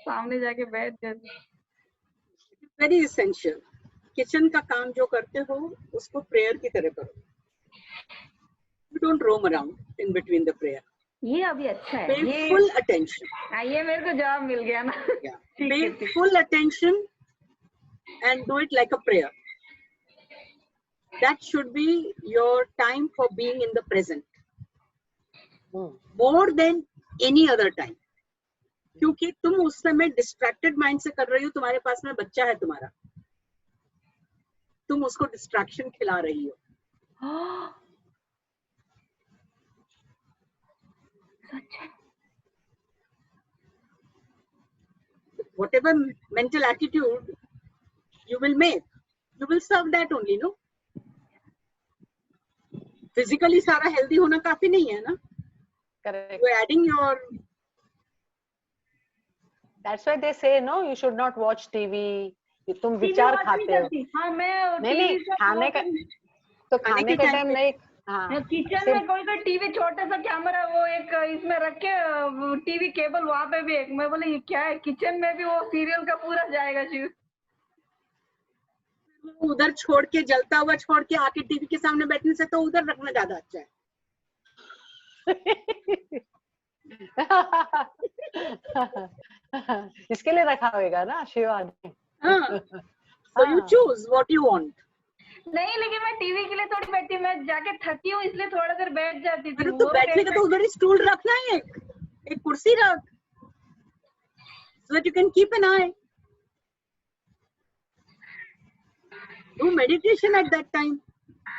सामने जाके बैठ जाते। Very essential. किचन का काम जो करते हो उसको प्रेयर की तरह करो। You don't roam around in between the prayer. ये अभी अच्छा है, पे ये फुल अटेंशन। ये मेरे को जवाब मिल गया ना। पे full attention and do it like a prayer. That should be your time for being in the present, more than any other time. क्योंकि तुम उस समय डिस्ट्रैक्टेड माइंड से कर रही हो, तुम्हारे पास में बच्चा है तुम्हारा, तुम उसको डिस्ट्रैक्शन खिला रही हो। Whatever mental attitude you will make, you will serve that only, no? Physically सारा healthy होना काफी नहीं है ना? Correct. You are adding your. That's why they say no, you should not watch TV. तुम विचार खाते हो। हाँ, मैं नहीं खाने का तो खाने के टाइम नहीं। हाँ, किचन में कोई टीवी छोटा सा कैमरा वो एक इसमें रख के टीवी केबल वहां पे भी एक, मैं बोले ये क्या है, किचन में भी वो सीरियल का पूरा जाएगा चीज। उधर छोड़ के जलता हुआ छोड़ के आके टीवी के सामने बैठने से तो उधर रखना ज्यादा अच्छा है। इसके लिए रखा होगा ना शिवा ने। So you choose what you want. नहीं लेकिन मैं टीवी के लिए थोड़ी बैठती, मैं जाके थकी हूँ इसलिए थोड़ा देर बैठ जाती थी। तो बैठने का तो उधर ही स्टूल रखना है, एक कुर्सी रख, so that you can keep an eye. Do meditation at that time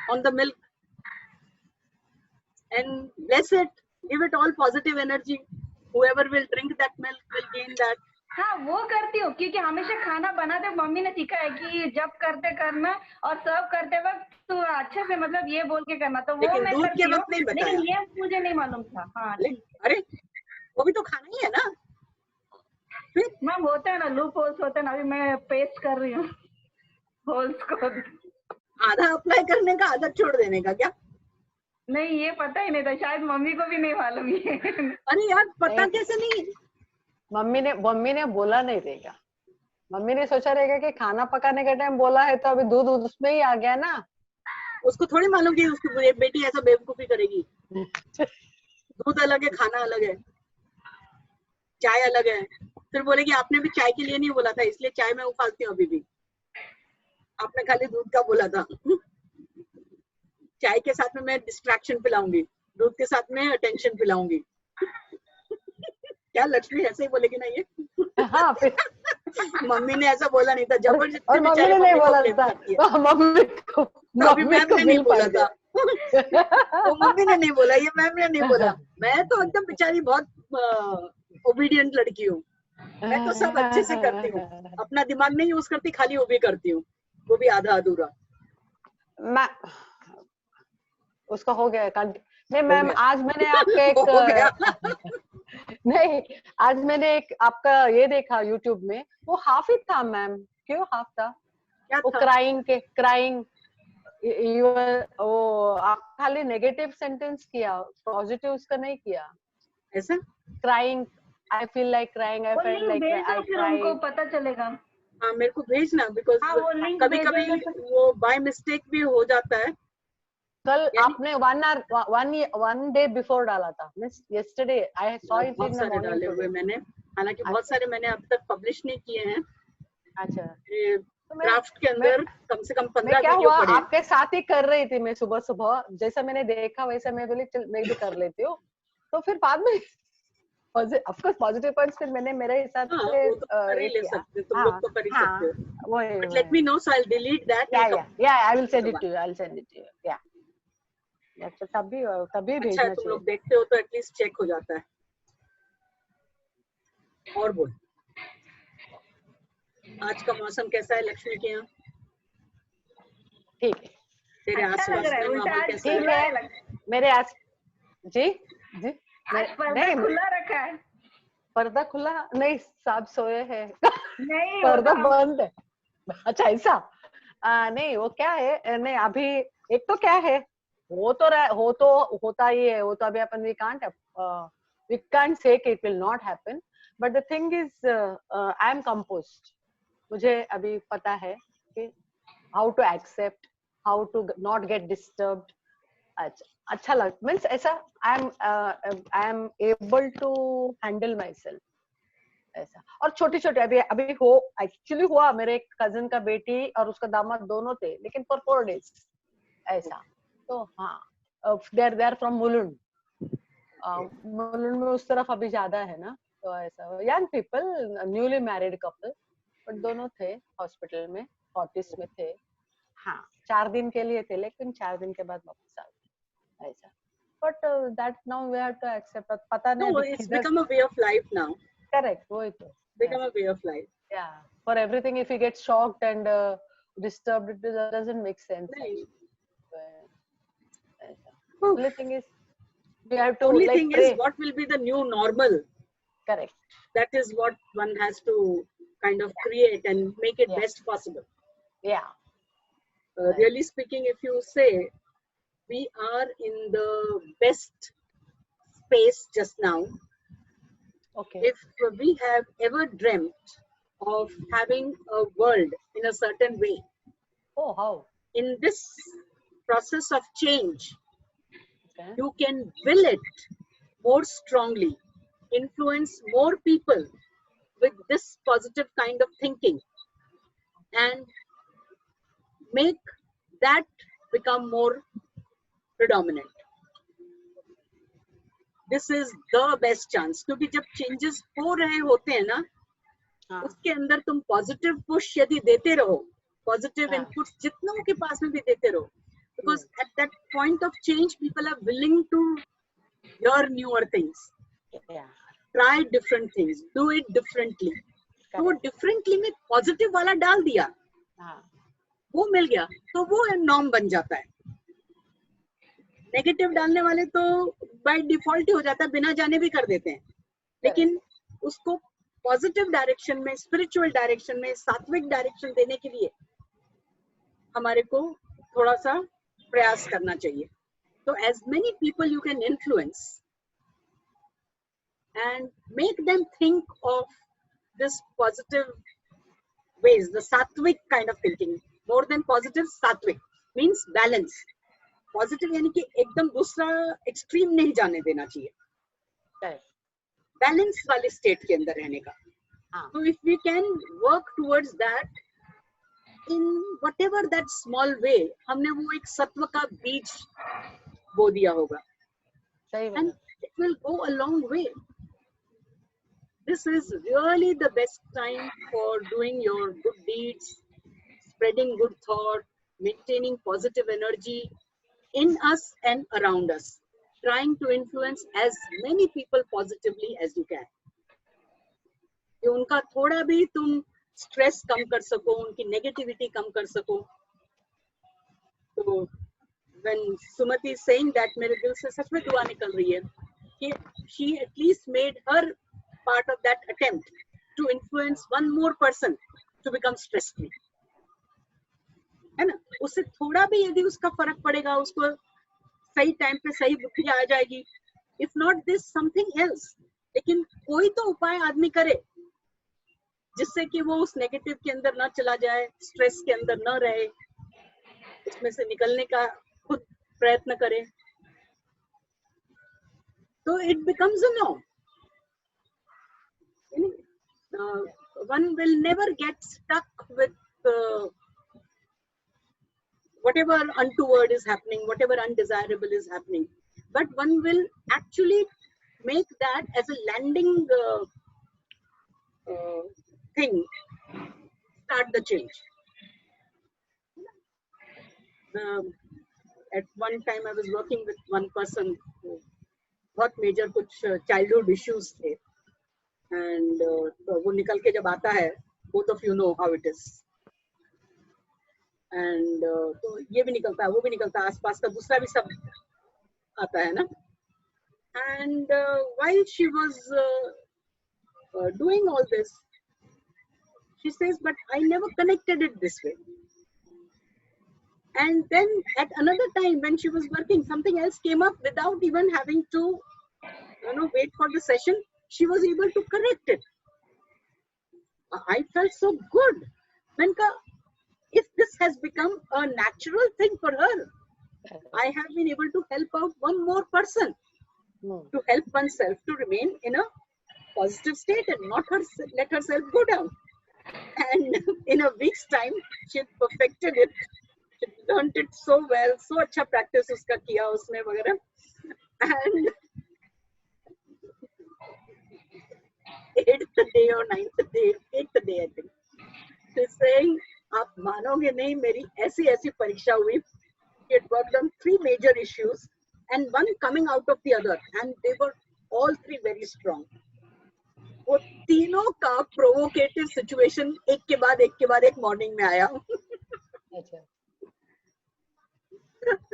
on the milk and bless it. Give it all positive energy. Whoever will drink that milk will gain that. हाँ वो करती हूँ क्योंकि हमेशा खाना बनाते mummy ने सिखाया कि जब करते करना और सर्व करते वक्त तो अच्छे से मतलब ये बोल के करना, तो वो मैं करती हूँ, लेकिन ये मुझे नहीं मालूम था। हाँ अरे वो भी तो खाना ही है ना। मैम होता है ना, लूप होल्स होते हैं ना, अभी मैं पेस्ट कर रही हूँ होल्स को। आधा अप्लाई करने का आधा छोड़ देने का क्या? नहीं ये पता ही नहीं था, शायद मम्मी को भी नहीं मालूम ये। अरे यार पता कैसे नहीं? मम्मी ने बोला नहीं रहेगा, मम्मी ने सोचा रहेगा कि खाना पकाने के टाइम बोला है तो अभी दूध उसमें ही आ गया ना। उसको थोड़ी मालूम कि उसकी बेटी ऐसा बेवकूफी करेगी। दूध अलग है, खाना अलग है, चाय अलग है, फिर बोलेगी आपने भी चाय के लिए नहीं बोला था इसलिए चाय में उबालती हूँ अभी भी, आपने खाली दूध का बोला था। चाय के साथ में मैं डिस्ट्रैक्शन पिलाऊंगी, दूध के साथ में अटेंशन पिलाऊंगी। क्या लक्ष्मी ऐसे ही बोलेगी ना ये? हाँ फिर मम्मी ने ऐसा बोला नहीं था, जबरदस्ती और मम्मी ने नहीं बोला था, मम्मी मैम ने नहीं बोला था। वो मम्मी ने नहीं बोला, ये मैम ने नहीं बोला। मैं तो एकदम बेचारी बहुत ओबीडियंट लड़की हूँ, मैं तो सब अच्छे से करती हूँ, अपना दिमाग नहीं यूज करती, खाली वो भी करती हूँ, वो भी आधा अधूरा। मैं उसका हो गया। नहीं मैम आज मैंने आपके एक नहीं आज मैंने एक आपका ये देखा यूट्यूब में, वो हाफ ही था मैम। क्यों हाफ था? वो क्राइंग वो आप खाली नेगेटिव सेंटेंस किया, पॉजिटिव उसका नहीं किया। ऐसा crying, I feel like crying, I felt like I cried. उनको पता चलेगा। हाँ मेरे को भेजना, बिकॉज कभी-कभी वो बाय मिस्टेक भी हो जाता है। कल आपने 1 डे बिफोर डाला था, means yesterday I saw it in the morning डाले हुए मैंने, हालांकि बहुत सारे मैंने अब तक पब्लिश नहीं किए हैं। अच्छा क्राफ्ट के अंदर कम से कम 15 क्या वीडियो हुआ पड़े। आपके साथ ही कर रही थी मैं, सुबह जैसा मैंने देखा वैसा मैं बोली चल मैं भी कर लेती हूँ। तो फिर बाद में ऑफ कोर्स पॉजिटिव पॉइंट्स फिर मैंने मेरे हिसाब से वो तो कर ही ले सकते, तुम लोग तो कर ही सकते हो। But let me know, so I will delete that. या I will send it to you, या अच्छा तभी भेजना चाहिए। तुम लोग देखते हो तो एटलीस्ट चेक हो जाता है। और बोल, आज का मौसम कैसा है लक्ष्मी के यहाँ? ठीक है। तेरे आसपास में माहौल कैसा है? ठीक है मेरे आस जी नहीं खुला रखा है, पर्दा खुला नहीं, सब सोए हैं। नहीं पर्दा बंद है। अच्छा ऐसा नहीं वो क्या है, नहीं अभी एक तो क्या है, होता ही है, वो तो अभी अपन वी कांट से कि it will not happen, But the thing is, I am composed. मुझे अभी पता है कि how to accept, how to not get disturbed. अच्छा लग means ऐसा I am able to handle myself. ऐसा और छोटे छोटे अभी हो एक्चुअली हुआ मेरे एक कजन का बेटी और उसका दामाद दोनों थे लेकिन फॉर 4 days ऐसा तो हाँ they are from Mulund Mulund में उस तरफ अभी ज्यादा है ना तो ऐसा young people newly married couple but दोनों थे हॉस्पिटल में 40s में थे हाँ 4 दिन के लिए थे लेकिन 4 दिन के बाद वापस आ गए ऐसा but that now we have to accept पता नहीं it's become a way of life now. Correct, वही तो become a way of life. Yeah, for everything if he gets shocked and disturbed it doesn't make sense. Only thing is we have to only like thing pray. is what will be the new normal. Correct. That is what one has to kind of create and make it best possible. Yeah. Really speaking, if you say we are in the best space just now. Okay. If we have ever dreamt of having a world in a certain way. Oh, how? In this process of change, Okay. you can will it more strongly, influence more people with this positive kind of thinking and make that become more predominant. This is the best chance क्योंकि जब changes हो रहे होते हैं ना उसके अंदर तुम positive push यदि देते रहो positive inputs जितनों के पास में भी देते रहो because at that point of change people are willing to hear newer things, try different things, do it differently. तो वो differently में positive वाला डाल दिया वो मिल गया तो वो norm बन जाता है. नेगेटिव डालने वाले तो बाय डिफॉल्ट ही हो जाता है बिना जाने भी कर देते हैं लेकिन उसको पॉजिटिव डायरेक्शन में स्पिरिचुअल डायरेक्शन में सात्विक डायरेक्शन देने के लिए हमारे को थोड़ा सा प्रयास करना चाहिए तो as many people you can influence and make them think of this positive ways the sattvic kind of thinking more than positive sattvic means balance positive यानी कि एकदम दूसरा एक्सट्रीम नहीं जाने देना चाहिए बैलेंस वाले स्टेट के अंदर रहने का तो if we can work towards that in whatever that small way हमने वो एक सत्व का बीज बो दिया होगा and it will go a long way this is really the best time for doing your good deeds spreading good thought maintaining positive energy in us and around us, trying to influence as many people positively as you can. कि उनका थोड़ा भी तुम stress कम कर सको उनकी negativity कम कर सको तो when Sumati is saying that मेरे दिल से सच में दुआ निकल रही है कि she at least made her part of that attempt to influence one more person to become stress free. है ना उससे थोड़ा भी यदि उसका फर्क पड़ेगा उसको सही टाइम पे सही बुद्धि आ जाएगी if not this something else लेकिन कोई तो उपाय आदमी करे जिससे कि वो उस नेगेटिव के अंदर ना चला जाए स्ट्रेस के अंदर ना रहे उसमें से निकलने का खुद प्रयत्न करे तो it becomes a norm one will never get stuck with whatever untoward is happening, whatever undesirable is happening, but one will actually make that as a landing thing, start the change. At one time I was working with one person who बहुत major कुछ childhood issues थे and वो निकल के जब आता है both of you know how it is. And तो ये भी निकलता है वो भी निकलता है आसपास का दूसरा भी सब आता है ना and while she was doing all this she says but I never connected it this way and then at another time when she was working something else came up without even having to wait for the session she was able to correct it. I felt so good. मैंने कहा, if this has become a natural thing for her, I have been able to help out one more person, to help oneself to remain in a positive state and not let herself go down. And in a week's time, she had perfected it. She learned it so well. So अच्छा practice उसका किया उसने वगैरह. And 8th day or 9th day, 8th day I think, she's saying, आप मानोगे नहीं, मेरी ऐसी परीक्षा हुई. She had worked on 3 major issues and one coming out of the other, and they were all 3 very strong. वो तीनों का प्रोवोकेटिव सिचुएशन एक के बाद एक मॉर्निंग में आया.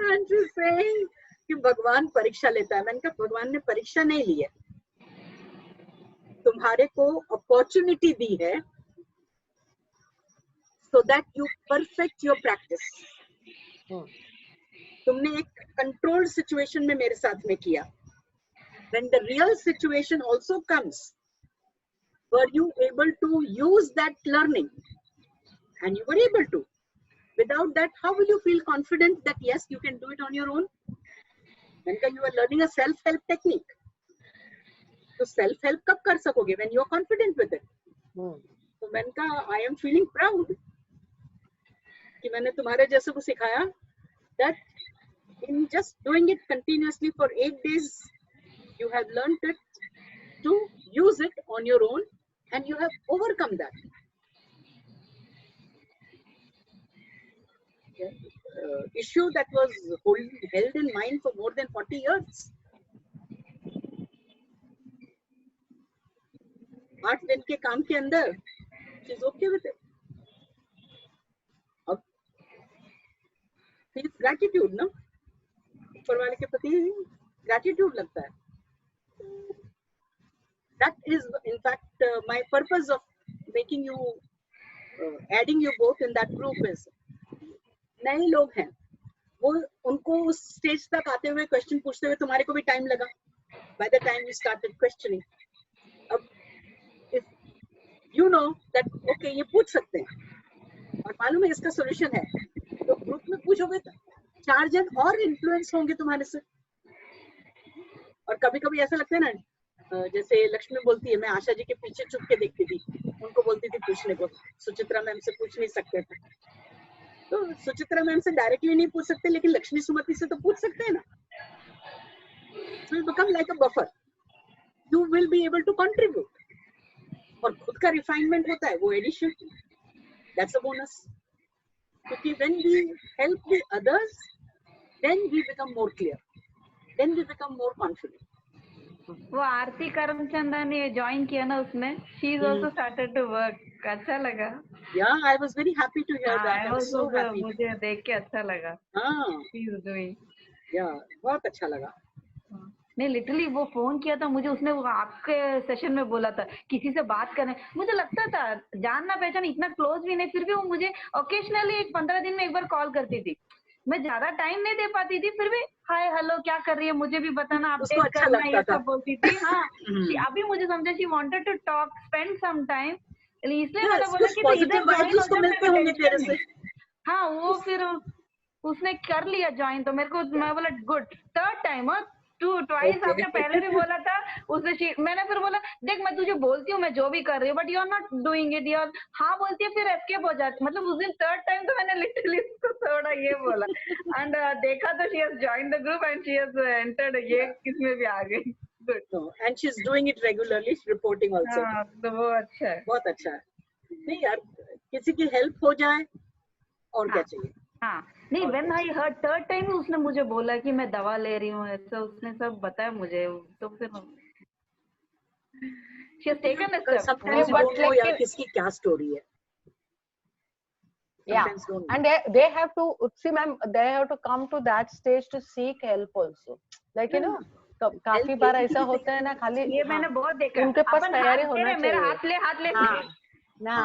And she's saying कि भगवान परीक्षा लेता है. मैंने कहा भगवान ने परीक्षा नहीं ली है, तुम्हारे को अपॉर्चुनिटी दी है, so that you perfect your practice. तुमने एक कंट्रोल्ड सिचुएशन में मेरे साथ में किया. When the real situation also comes, were you able to use that learning? And you were able to. Without that, how will you feel confident that yes, you can do it on your own? When you are learning a self-help technique. So self-help कब कर सकोगे? When you are confident with it. So मैंने कहा, I am feeling proud कि मैंने तुम्हारे जैसे को सिखाया, that in just doing it continuously for 8 days, you have learned it to use it on your own, and you have overcome that. Issue that was held in mind for more than 40 years. 8 दिन के काम के अंदर, she's okay with it. अब feels gratitude, ना? ऊपर वाले के प्रति gratitude लगता है. That is, in fact, my purpose of making you, adding you both in that group is, नए लोग हैं, वो उनको उस स्टेज तक आते हुए क्वेश्चन पूछते हुए तुम्हारे को भी टाइम लगा. By the time you started questioning, अब if you know that okay ये पूछ सकते हैं और मालूम है इसका सॉल्यूशन है, तो ग्रुप में पूछोगे तो 4 जन और इन्फ्लुएंस होंगे तुम्हारे से. और कभी-कभी ऐसा लगता है ना, जैसे लक्ष्मी बोलती है, मैं आशा जी के पीछे छुप के देखती थी, उनको बोलती थी पूछने को. सुचित्रा मैम से पूछ नहीं सकते थे, तो सुचित्रा मैम से डायरेक्टली नहीं पूछ सकते, लेकिन लक्ष्मी सुमति से तो पूछ सकते हैं ना. So you become like a buffer. You will be able to contribute. और खुद का रिफाइनमेंट होता है, वो एडिशन. That's a bonus. क्योंकि when we help the others, then we become more clear. Then we become more confident. वो आरती करमचंदा ने join किया ना उसमें, she is also started to work. अच्छा लगा. Yeah, I was very happy to hear that. I was so happy. मुझे देख के अच्छा लगा. हाँ. She is doing. Yeah, बहुत अच्छा लगा. नहीं लिटरली वो फोन किया था मुझे, उसने वो आपके सेशन में बोला था किसी से बात करने. मुझे लगता था जानना पहचान इतना क्लोज भी नहीं, फिर भी वो मुझे ओकेशनली 15 दिन में एक बार कॉल करती थी. मैं ज्यादा टाइम नहीं दे पाती थी, फिर भी हाय हेलो क्या कर रही है मुझे भी बताना, अपडेट करना, ये सब बोलती थी. हाँ अभी मुझे समझा she wanted to talk, spend some time, इसलिए मैंने बोला कि इधर. हाँ वो फिर उसने कर लिया ज्वाइन, तो मेरे को मैं बोला गुड. 3rd टाइम ट्वाइस आपने पहले भी बोला था उसने. मैंने फिर बोला देख मैं तुझे बोलती हूँ मैं जो भी कर रही हूँ, but you are not doing it. यार हाँ बोलती है फिर एस्केप हो जाती. मतलब उस दिन 3rd टाइम तो मैंने लिटरली उसको थोड़ा ये बोला एंड देखा तो she has joined the group and she has entered, ये किसमें भी आ गई. Good. And she is doing it regularly, reporting also. हां तो वो अच्छा है, बहुत अच्छा है. नहीं यार, किसी की हेल्प हो जाए और क्या चाहिए. हाँ नहीं when I heard 3rd time उसने मुझे बोला कि मैं दवा ले रही हूँ, ऐसा उसने सब बताया मुझे. तो फिर she has taken a step. Sometimes you don't know यार किसकी क्या स्टोरी है. Yeah, and they have to, see ma'am, they have to come to that stage to seek help also. Like you know, काफी बार ऐसा होता है ना, खाली ये मैंने बहुत देखा, उनके पास तैयारी होना चाहिए. मेरा हाथ ले ना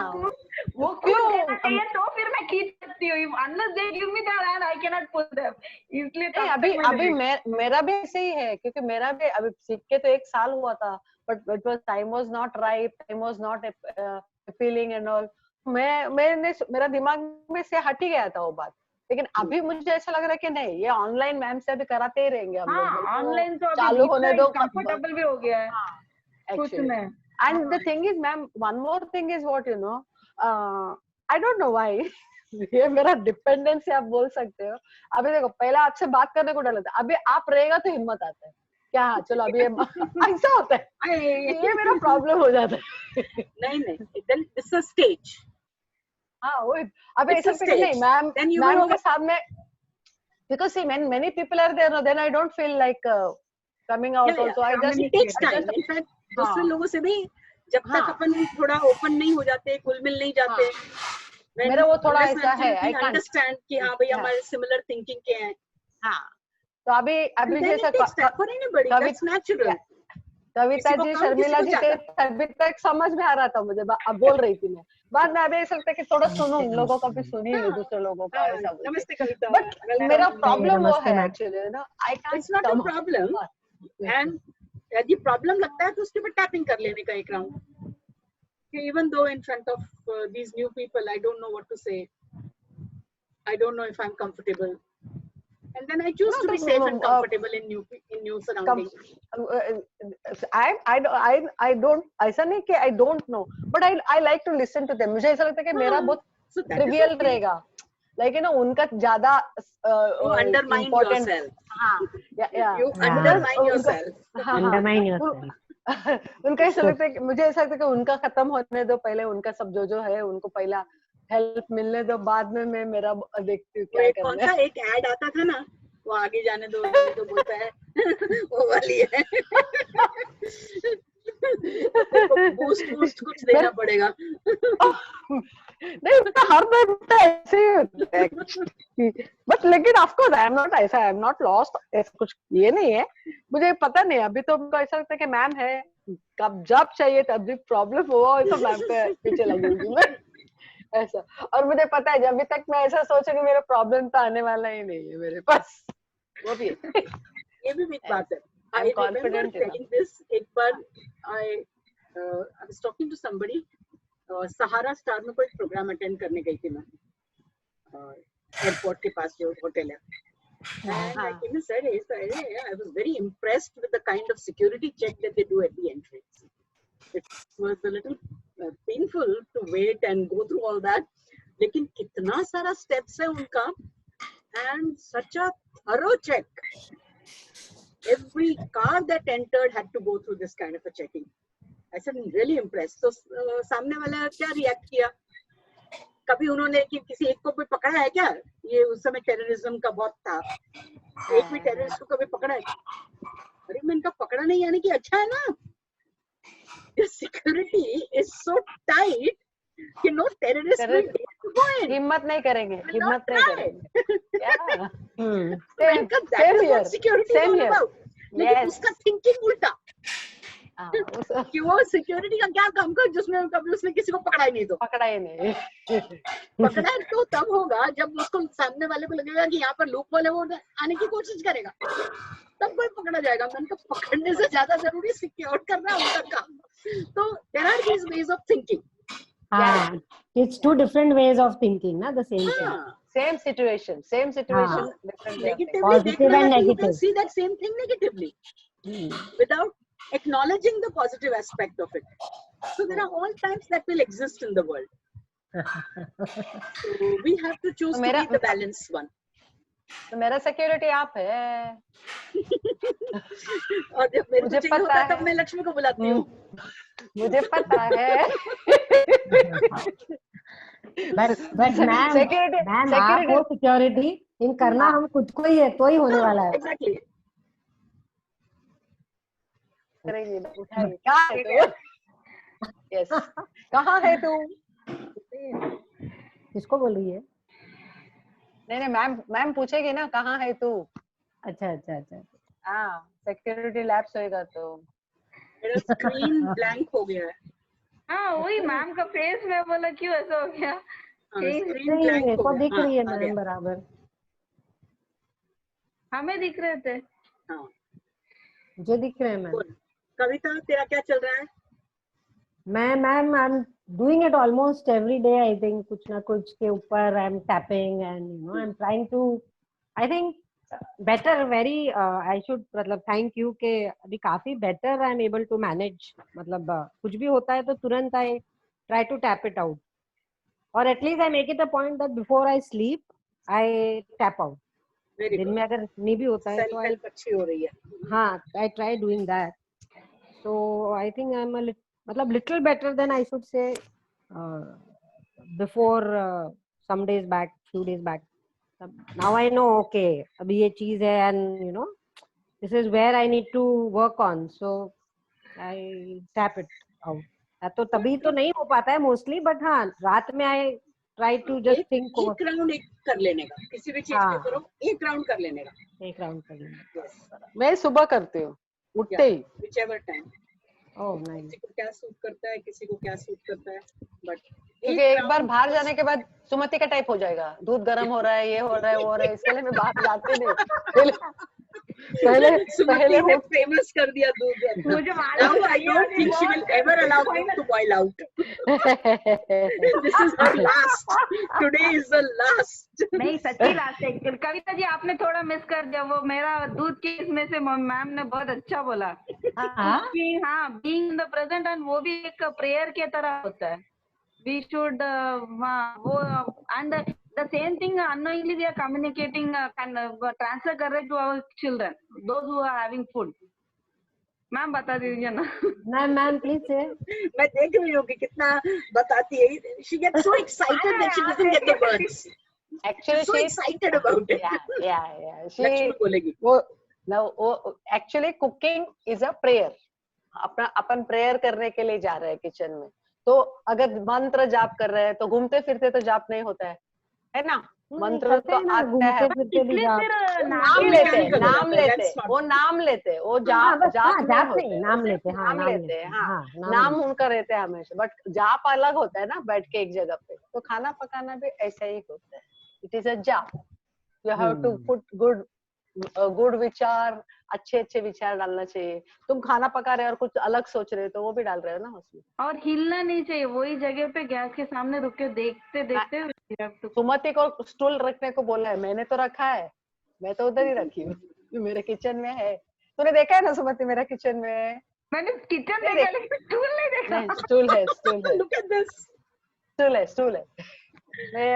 वो क्यों चाहिए तो फिर मैं खींच सकती हूँ. Unless they give me their hand, I cannot pull them. इसलिए अभी मेरा भी ऐसे ही है, क्योंकि मेरा भी अभी सीख के तो 1 साल हुआ था, but it was time was not right, time was not appealing and all. मेरा दिमाग में से हट ही गया था वो बात, लेकिन अभी मुझे ऐसा लग रहा है कि नहीं, ये ऑनलाइन मैम से अभी कराते ही रहेंगे हम लोग। ऑनलाइन तो चालू होने दो, कंफर्टेबल भी हो गया है कुछ में। And the thing is, ma'am, one more thing is what you know, I don't know why, ये मेरा डिपेंडेंस आप बोल सकते हो। अभी देखो, पहले आपसे बात करने को डर लगता है, अभी आप रहेगा तो हिम्मत आता है क्या, चलो अभी ऐसा होता है, ये मेरा प्रॉब्लम हो जाता है। नहीं, it's a stage. हाँ, वो अभी ऐसा नहीं मैम के सामने, because see many people are there, no, then I don't feel like coming out also. I just it takes time. In fact, दूसरे लोगों से भी जब तक अपन थोड़ा ओपन नहीं हो जाते, घुल मिल नहीं जाते, मेरा वो थोड़ा ऐसा है, I understand कि हाँ भाई हमारे similar thinking के हैं। हाँ, तो अभी जैसा कविता जी, शर्मिला जी थे, तभी तक समझ में आ रहा था मुझे, अब बोल रही थी मैं, बाद में अभी ऐसा लगता है कि थोड़ा सुनूं, लोगों का भी सुनी ले, दूसरे लोगों का ऐसा। नमस्ते कविता। बट मेरा प्रॉब्लम वो है एक्चुअली ना, I can't, it's not a problem, and यदि प्रॉब्लम लगता है तो उसके ऊपर टैपिंग कर लेने का एक round. Even though in front of these new people, I don't know what to say. I don't know if I'm comfortable, and then I choose to be safe and comfortable in new surroundings. I don't, ऐसा नहीं कि I don't know, but I like to listen to them. मुझे ऐसा लगता है कि मेरा बहुत trivial रहेगा, like you know, उनका ज़्यादा undermine yourself. हाँ, you undermine yourself. undermine yourself. उनका ऐसा लगता है कि, मुझे ऐसा लगता है कि उनका खत्म होने दो पहले, उनका सब जो है उनको पहला हेल्प मिलने दो, बाद में मैं मेरा देखती हूँ क्या करना है। कौन सा एक ऐड आता था ना, वो आगे जाने दो तो बोलता है वो वाली है। बूस्ट कुछ देना पड़ेगा। नहीं, हर दिन ऐसे ही होता है, बट लेकिन of course I am not ऐसा, आई एम नॉट लॉस्ट, ऐसा कुछ ये नहीं है, मुझे पता नहीं, अभी तो हमको ऐसा लगता है कि मैम है, कब जब चाहिए तब भी प्रॉब्लम हुआ तो मैम पे पीछे लगूंगी मैं, ऐसा। और मुझे पता है जब तक मैं ऐसा सोचूंगी मेरा प्रॉब्लम तो आने वाला ही नहीं है मेरे पास, वो भी ये भी एक बात है। I am confident in this. एक बार I was talking to somebody, Sahara Star में कोई प्रोग्राम अटेंड करने गई थी मैं, एयरपोर्ट के पास जो होटल है, and I came and said, I was very impressed with the kind of security check that they do at the entrance. It was a little painful to wait and go through all that, लेकिन कितना सारा steps है उनका, and such a thorough check. Every car that entered had to go through this kind of a checking. I said, I'm really impressed. तो सामने वाला क्या react किया? कभी उन्होंने कि किसी एक को भी पकड़ा है क्या? ये उस समय टेररिज्म का बहुत था, एक भी टेररिस्ट को कभी पकड़ा है? अरे मैं इनका पकड़ा नहीं, यानी कि अच्छा है ना, सिक्योरिटी इज सो टाइट कि नो टेररिस्ट विल गो इन, हिम्मत नहीं करेंगे, हिम्मत नहीं करेंगे। सिक्योरिटी लेकिन उसका थिंकिंग उल्टा कि वो सिक्योरिटी का क्या काम कर जिसमें कभी उसने किसी को पकड़ा ही नहीं, तो पकड़ा ही नहीं। पकड़ा तो तब होगा जब उसको सामने वाले को लगेगा कि यहाँ पर लूप होल है, वो आने की कोशिश करेगा, तब कोई पकड़ा जाएगा। मैंने कहा पकड़ने से ज्यादा जरूरी सिक्योर करना उनका काम। तो there are these ways of thinking. हाँ, it's two different ways of thinking, na, the same thing. Same situation, different positive and negative. You can see that same thing negatively without acknowledging the positive aspect of it. So there are all types that will exist in the world. So we have to choose to be the balanced one. तो मेरा security आप है। और जब मेरे को चाहिए होता है तब मैं लक्ष्मी को बुलाती हूँ। मुझे पता है। but मैम आपको सिक्योरिटी इन करना हम खुद को ही है, तो ही होने वाला है। Exactly. कहाँ है तू? Yes. कहाँ है तू? किसको बोल रही है? नहीं मैम पूछेगी ना कहाँ है तू? अच्छा। हाँ, सिक्योरिटी लैप्स होएगा तो मेरा स्क्रीन ब्लैंक हो गया है। हाँ, वही मैम का फेस में बोला क्यों ऐसा हो गया? स्क्रीन ब्लैंक हो गया। दिख रही है मैम बराबर, हमें दिख रहे थे। हाँ, मुझे दिख रहे हैं मैम। कविता तेरा क्या चल रहा है? Ma'am I am doing it almost every day I think, कुछ ना कुछ के ऊपर I am tapping and you know I am trying to, I think better very I should, मतलब थैंक यू के अभी काफी better I am able to manage, मतलब कुछ भी होता है तो तुरंत I try to tap it out, और at least I make it a point that before I sleep I tap out. दिन में अगर नहीं भी होता है तो आई, अच्छी हो रही है। हाँ, I try doing that, so I think I'm a मतलब little better than I should say before some days back, few days back. Now I know okay अभी ये चीज है and you know this is where I need to work on, so I tap it out. तो तभी तो नहीं हो पाता है मोस्टली, बट हाँ रात में I try to just think एक राउंड एक कर लेने का, किसी भी चीज को करो एक राउंड कर लेने का, एक राउंड कर लेने का। मैं सुबह करती हूँ उठते ही, whichever time. Oh nice. किसी को क्या सूट करता है, किसी को क्या सूट करता है, बट क्योंकि एक बार बाहर जाने के बाद सुमति का टाइप हो जाएगा, दूध गर्म हो रहा है, ये हो रहा है, वो हो रहा है, इसके लिए मैं बाहर जाती नहीं। पहले ने फेमस कर दिया दूध। मुझे मालूम I don't think she will ever allow me to boil out. This is her last. Today is the last. नहीं सच्ची लास्ट है। कविता जी आपने थोड़ा मिस कर दिया, वो मेरा दूध के इसमें से मैम ने बहुत अच्छा बोला कि हाँ being in the present, and वो भी एक प्रेयर के तरह होता है। We should वो and the same thing unknowingly we are communicating and transfer कर रहे to our children, those who are having food. Ma'am बता दीजिए ना। मैम प्लीज से। मैं देख रही हूँ कि कितना बताती है। She gets so excited that she doesn't get the words. Actually, so excited about it. Yeah. She बोलेगी। वो actually cooking is a prayer. Upon prayer करने के लिए जा रहे हैं किचन में, तो अगर मंत्र जाप कर रहे हैं तो घूमते फिरते तो जाप नहीं होता है ना? मंत्र तो आता है, नाम लेते वो नाम लेते, वो जाप नहीं, नाम लेते, हाँ नाम उनका रहता है हमेशा, बट जाप अलग होता है ना, बैठ के एक जगह पे। तो खाना पकाना भी ऐसा ही होता है, it is a jaap. You have to put good vichar, अच्छे विचार डालना चाहिए। तुम खाना पका रहे हो और कुछ अलग सोच रहे हो तो वो भी डाल रहे हो ना उसमें। और हिलना नहीं चाहिए, वही जगह पे गैस के सामने रुक के देखते। सुमति को स्टूल रखने को बोला है, मैंने तो रखा है, मैं तो उधर ही रखी हूँ, मेरे किचन में है। तूने देखा है ना सुमति मेरा किचन में? मैंने किचन देखा लेकिन स्टूल नहीं देखा। स्टूल है। मैं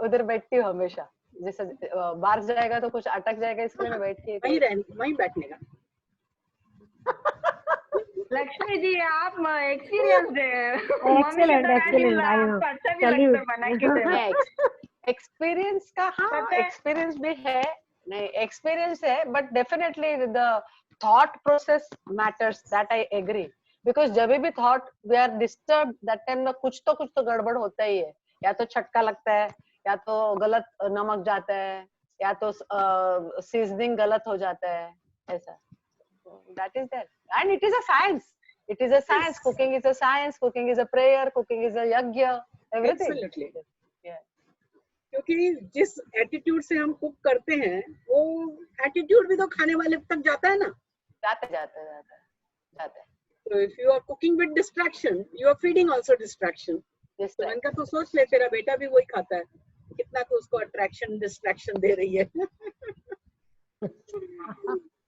उधर बैठती हूँ हमेशा, जैसे बाहर जाएगा तो कुछ अटक जाएगा, इसलिए मैं बैठ के वहीं बैठने का। लक्ष्मी जी आप एक्सपीरियंस एक्सपीरियंस का, हाँ एक्सपीरियंस भी है, नहीं एक्सपीरियंस है, but definitely the thought process matters, that I agree, because जब भी thought we are disturb that time में कुछ तो गड़बड़ होता ही है, या तो छटका लगता है, या तो गलत नमक जाता है, या तो सीजनिंग गलत हो जाता है, ऐसा। That is that, and it is a science. It is a science. Cooking is a science. Cooking is a prayer. Cooking is a yajna. Everything. Absolutely. Yeah. क्योंकि जिस एटीट्यूड से हम कुक करते हैं, वो एटीट्यूड भी तो खाने वाले तक जाता है ना। जाता है। So if you are cooking with distraction, you are feeding also distraction. तो इनका तो सोच ले, तेरा बेटा भी वही खाता है, कितना तो उसको अट्रैक्शन डिस्ट्रैक्शन दे रही है।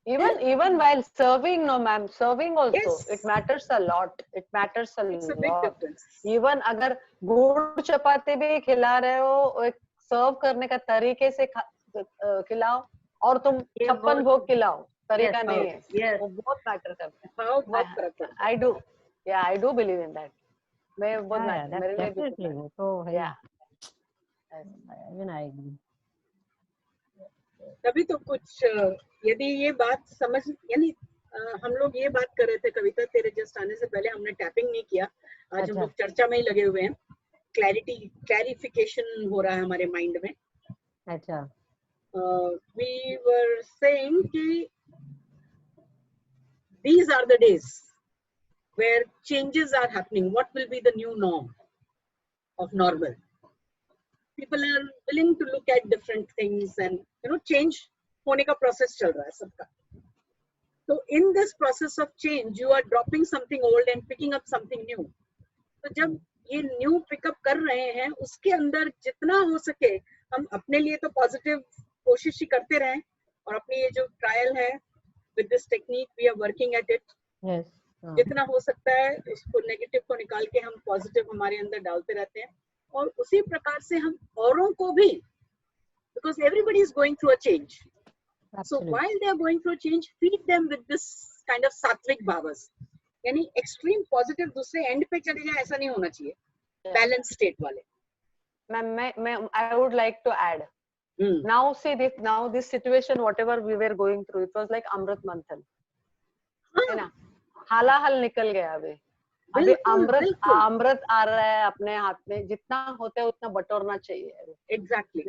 Even while serving, no ma'am, serving also, yes. It matters a lot. It matters a It's lot. A big difference. Even अगर गुड़ चपाती भी खिला रहे हो, एक सर्व करने का तरीके से खिलाओ, और तुम 56 भोग खिलाओ, तरीका नहीं है, वो बहुत मैटर करता है। I do believe in that. मैं बहुत मेरे लिए तो है। I agree. तभी तो कुछ, यदि ये बात समझ, यानी हम लोग ये बात कर रहे थे कविता, तेरे जस्ट आने से पहले हमने टैपिंग नहीं किया, आज हम लोग चर्चा में ही लगे हुए हैं, क्लैरिफिकेशन हो रहा है हमारे माइंड में। अच्छा, वी वर सेइंग कि these are the days where changes are happening. What will be the new norm of normal? People are willing to look at different things and change होने का process चल रहा है सबका। So in this process of change, you are dropping something old and picking up something new. तो जब ये new pickup कर रहे हैं, उसके अंदर जितना हो सके हम अपने लिए तो पॉजिटिव कोशिश ही करते रहें, और अपनी ये जो ट्रायल है with this technique we are working at it. Yes. जितना हो सकता है उसको नेगेटिव को निकाल के हम पॉजिटिव हमारे अंदर डालते रहते हैं, और उसी प्रकार से हम औरों को भी, because everybody is going through a change. So while they are going through a change, feed them with this kind of sattvic bhavas. यानी extreme positive दूसरे end पे चले जाए ऐसा नहीं होना चाहिए, balance state वाले. मैं I would like to add. Now see this situation whatever we were going through, it was like Amrit Manthan. है ना, हालाहल निकल गया अभी अमृत आ रहा है अपने हाथ में, जितना होता है उतना बटोरना चाहिए. Exactly.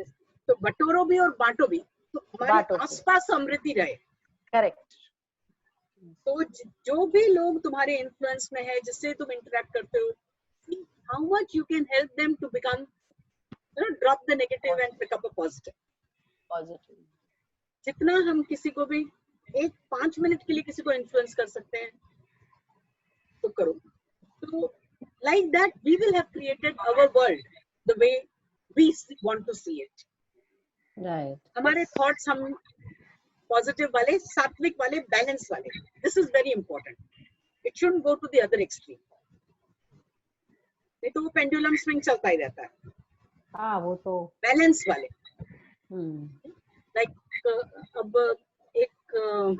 तो बटोरो भी और बांटो भी, तो हमारे आसपास अमृत ही रहे. करेक्ट. तो जो भी लोग तुम्हारे इन्फ्लुएंस में है, जिससे तुम इंटरेक्ट करते हो, how much you can help them to become, drop the negative and pick up a positive. जितना हम किसी को भी 5 मिनट के लिए किसी को इन्फ्लुएंस कर सकते हैं तो करो. तो like that we will have created our world the way we want to see it. Right. हमारे थॉट्स हम पॉजिटिव वाले, सात्विक वाले, बैलेंस वाले. This is very important. It shouldn't go to the other extreme. नहीं तो वो पेंडुलम स्विंग चलता ही रहता है. हाँ, वो तो बैलेंस वाले. लाइक अब एक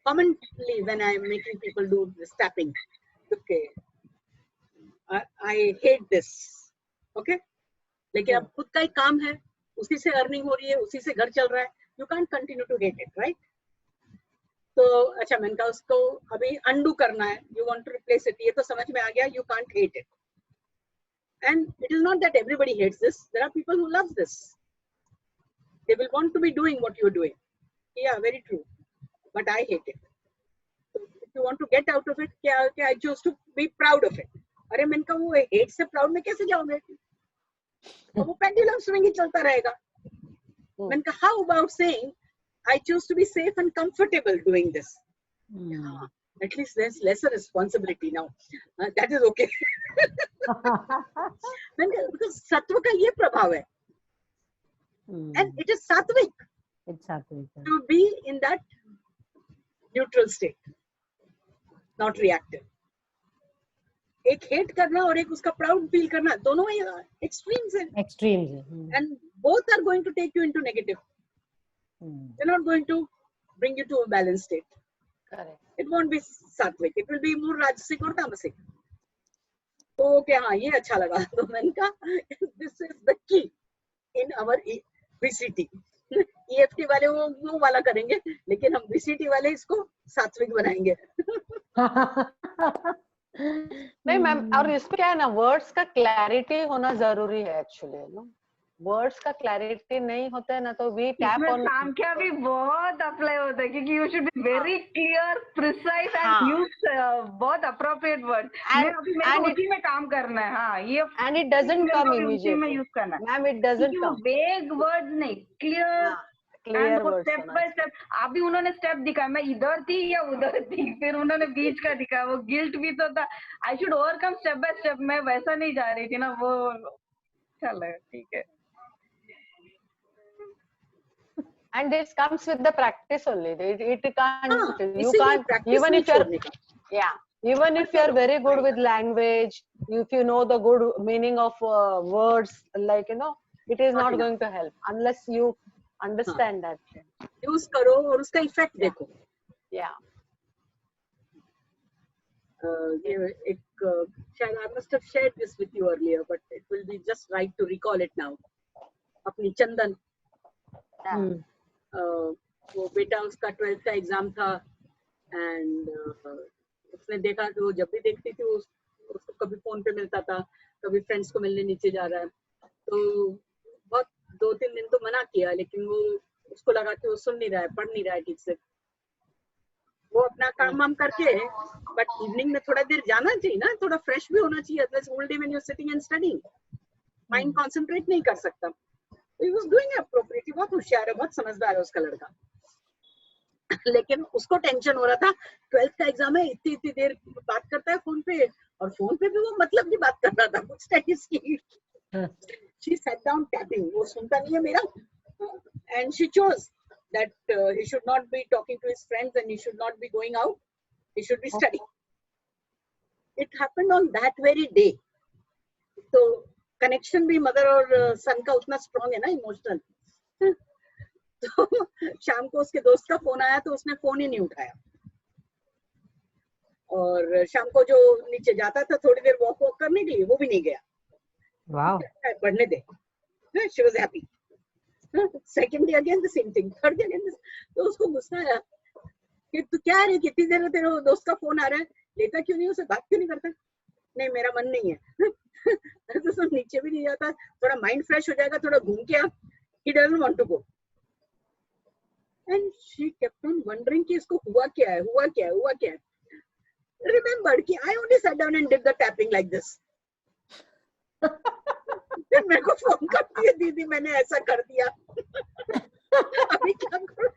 commonly when I am making people do this tapping, okay, I hate this, okay, लेकिन अब खुद का ही काम है, उसी से अर्निंग हो रही है, उसी से घर चल रहा है, you can't continue to hate it, right? तो अच्छा, मैंने कहा उसको अभी undo करना है, you want to replace it, ये तो समझ में आ गया, you can't hate it. And it is not that everybody hates this. There are people who love this. They will want to be doing what you're doing. Yeah, very true. But I hate it. So if you want to get out of it, I choose to be proud of it. अरे मैंने कहा वो hate से proud में कैसे जाओगे? तो वो pendulum swing ही चलता रहेगा. मैंने कहा how about saying I choose to be safe and comfortable doing this. At least there's lesser responsibility now. That is okay. Because sattva का ये प्रभाव है. And it is sattvic. It's sattvic. To be in that neutral state, not reactive. एक hate करना और एक उसका proud feel करना, दोनों ही extremes हैं. Extremes. And both are going to take you into negative. They're not going to bring you to a balanced state. Correct. It won't be sattvic. It will be more rajasic or tamasic. तो क्या, हाँ ये अच्छा लगा. तो मैंने कहा this is the key in our VCT. EFT वाले वो वाला करेंगे, लेकिन हम VCT वाले इसको सात्विक बनाएंगे. नहीं मैम, और इसमें क्या है ना, वर्ड्स का क्लैरिटी होना जरूरी है एक्चुअली. नो, वर्ड्स का क्लैरिटी नहीं होता है ना तो वी टैप ऑन. सांख्या भी बहुत अप्लाई होता है क्योंकि you should be very clear, precise and use बहुत अप्रोप्रिएट वर्ड. अभी मेरे उसी में काम करना है. हाँ, ये and it doesn't come immediately में यूज करना है मैम. इट डजंट कम वेग वर्ड्स नहीं, clear words, step by step. अभी उन्होंने स्टेप दिखाया, मैं इधर थी या उधर थी, फिर उन्होंने बीच का दिखाया. वो गिल्ट भी तो था, I should overcome step by step. मैं वैसा नहीं जा रही थी ना, वो चलो ठीक है. And this comes with the practice only. It can't. You can't. Even if you're, even if you're very good with language, if you know the good meaning of words, like it is not going to help unless you understand that. Use करो और उसका effect देखो. Yeah. ये एक शायद I must have shared this with you earlier, but it will be just right to recall it now. अपनी चंदन. वो बेटा उसका 12th का एग्जाम था एंड उसने देखा कि वो जब भी देखती थी उसको कभी फोन पे मिलता था, कभी फ्रेंड्स को मिलने नीचे जा रहा है. तो बहुत 2-3 दिन तो मना किया, लेकिन वो उसको लगा कि वो सुन नहीं रहा है, पढ़ नहीं रहा है ठीक से. वो अपना काम वाम करके, बट इवनिंग में थोड़ा देर जाना चाहिए ना, थोड़ा फ्रेश भी होना चाहिए. Otherwise whole day when you are sitting and studying, mind concentrate नहीं कर सकता. He was doing appropriately. बहुत होशियार है, बहुत समझदार है उसका लड़का. लेकिन उसको टेंशन हो रहा था, 12th का एग्जाम है, इतनी इतनी देर बात करता है फोन पे, और फोन पे भी वो मतलब की बात कर रहा था कुछ टाइम की. She sat down tapping. वो सुनता नहीं है मेरा, and she chose that he should not be talking to his friends and he should not be going out. He should be studying. It happened on that very day. तो connection भी mother और सन का उतना strong है ना, emotional. तो शाम को उसके दोस्त का फोन आया तो उसने फोन ही नहीं उठाया, और शाम को जो नीचे जाता था थोड़ी देर वॉक वॉक करने के लिए, वो भी नहीं गया. Wow. पढ़ने दे. She was happy. Second day again the same thing. Third day again तो उसको गुस्सा आया कि तू क्या रे, कितनी देर तेरे दोस्त का फोन आ रहा है, लेता क्यों नहीं, उसे बात क्यों नहीं करता. नहीं मेरा मन नहीं है. तो सब नीचे भी नहीं जाता, थोड़ा माइंड फ्रेश हो जाएगा, थोड़ा घूम के आ. He doesn't want to go. And she kept on wondering कि इसको हुआ क्या है, हुआ क्या है, हुआ क्या है. Remembered कि I only sat down and did the tapping like this. फिर मेरे को फोन करती है, दीदी मैंने ऐसा कर दिया. अभी क्या करूं.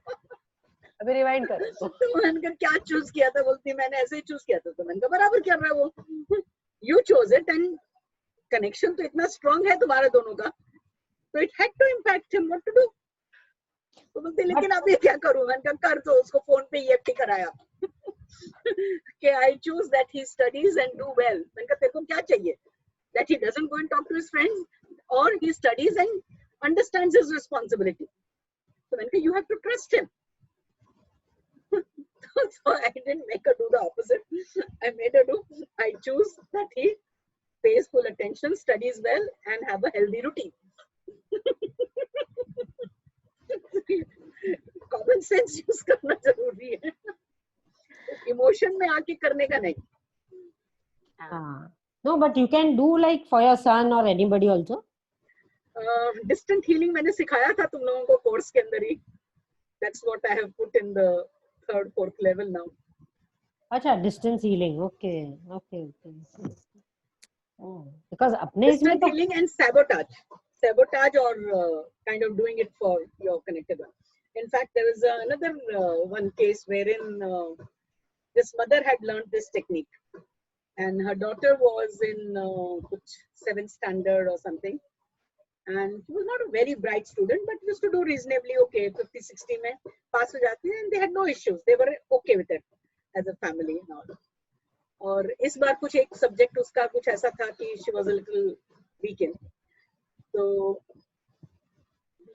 अभी रिवाइंड करो. तो मैंने कहा क्या चूज किया था, बोलती मैंने ऐसे ही चूज किया था. तो मैंने कहा बराबर कर रहा है वो. You chose it and connection तो इतना स्ट्रॉन्ग है तुम्हारे दोनों का, तो it had to impact him. What to do? तो बोलते लेकिन अभी क्या करूं. मैंने कहा कर दो, उसको फोन पे EFT कराया. कि I choose that he studies and do well. मैंने कहा तेरे को क्या चाहिए, that he doesn't go and talk to his friends, or he studies and understands his responsibility. So मैंने कहा you have to trust him. So I didn't make her do the opposite. I made her do, I choose that he pays full attention, studies well and have a healthy routine. Common sense use करना जरूरी है, emotion में आके करने का नहीं. No, but you can do like for your son or anybody also. Distant healing मैंने सिखाया था तुम लोगों को कोर्स के अंदर ही. That's what I have put in the 3rd, 4th level now. अच्छा, distance healing. Okay. Oh, because अपने distant healing and sabotage or kind of doing it for your connected one. In fact, there was another one case wherein this mother had learned this technique, and her daughter was in 7th standard or something, and she was not a very bright student, but used to do reasonably okay, 50-60 में pass हो जाती है, and they had no issues. They were okay with it as a family and all. और इस बार कुछ एक subject उसका कुछ ऐसा था कि she was a little weak in. तो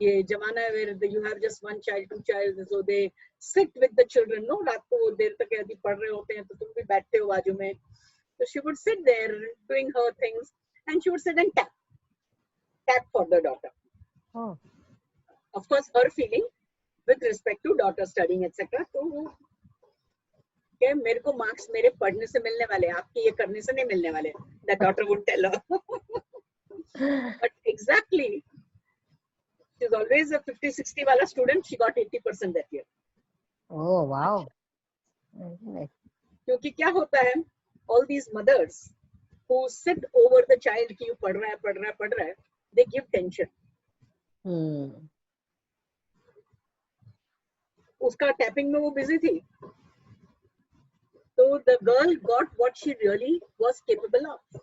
ये जमाना है where you have just one child, 2 child, so they sit with the children. No, रात को देर तक यदि पढ़ रहे होते हैं तो तुम भी बैठते हो बाजू में. So she would sit there doing her things, and she would sit and tap for the daughter. Oh. Of course, her feeling with respect to daughter studying, etc. तो क्या मेरे को मार्क्स मेरे पढ़ने से मिलने वाले, आपके ये करने से नहीं मिलने वाले. That daughter would tell her. But exactly, she's always a 50-60 वाला student. She got 80% that year. Oh wow. क्योंकि क्या होता है, all these mothers who sit over the child कि पढ़ रहा है, they give tension. उसका टैपिंग में वो बिजी थी, तो the girl got what she really was capable of.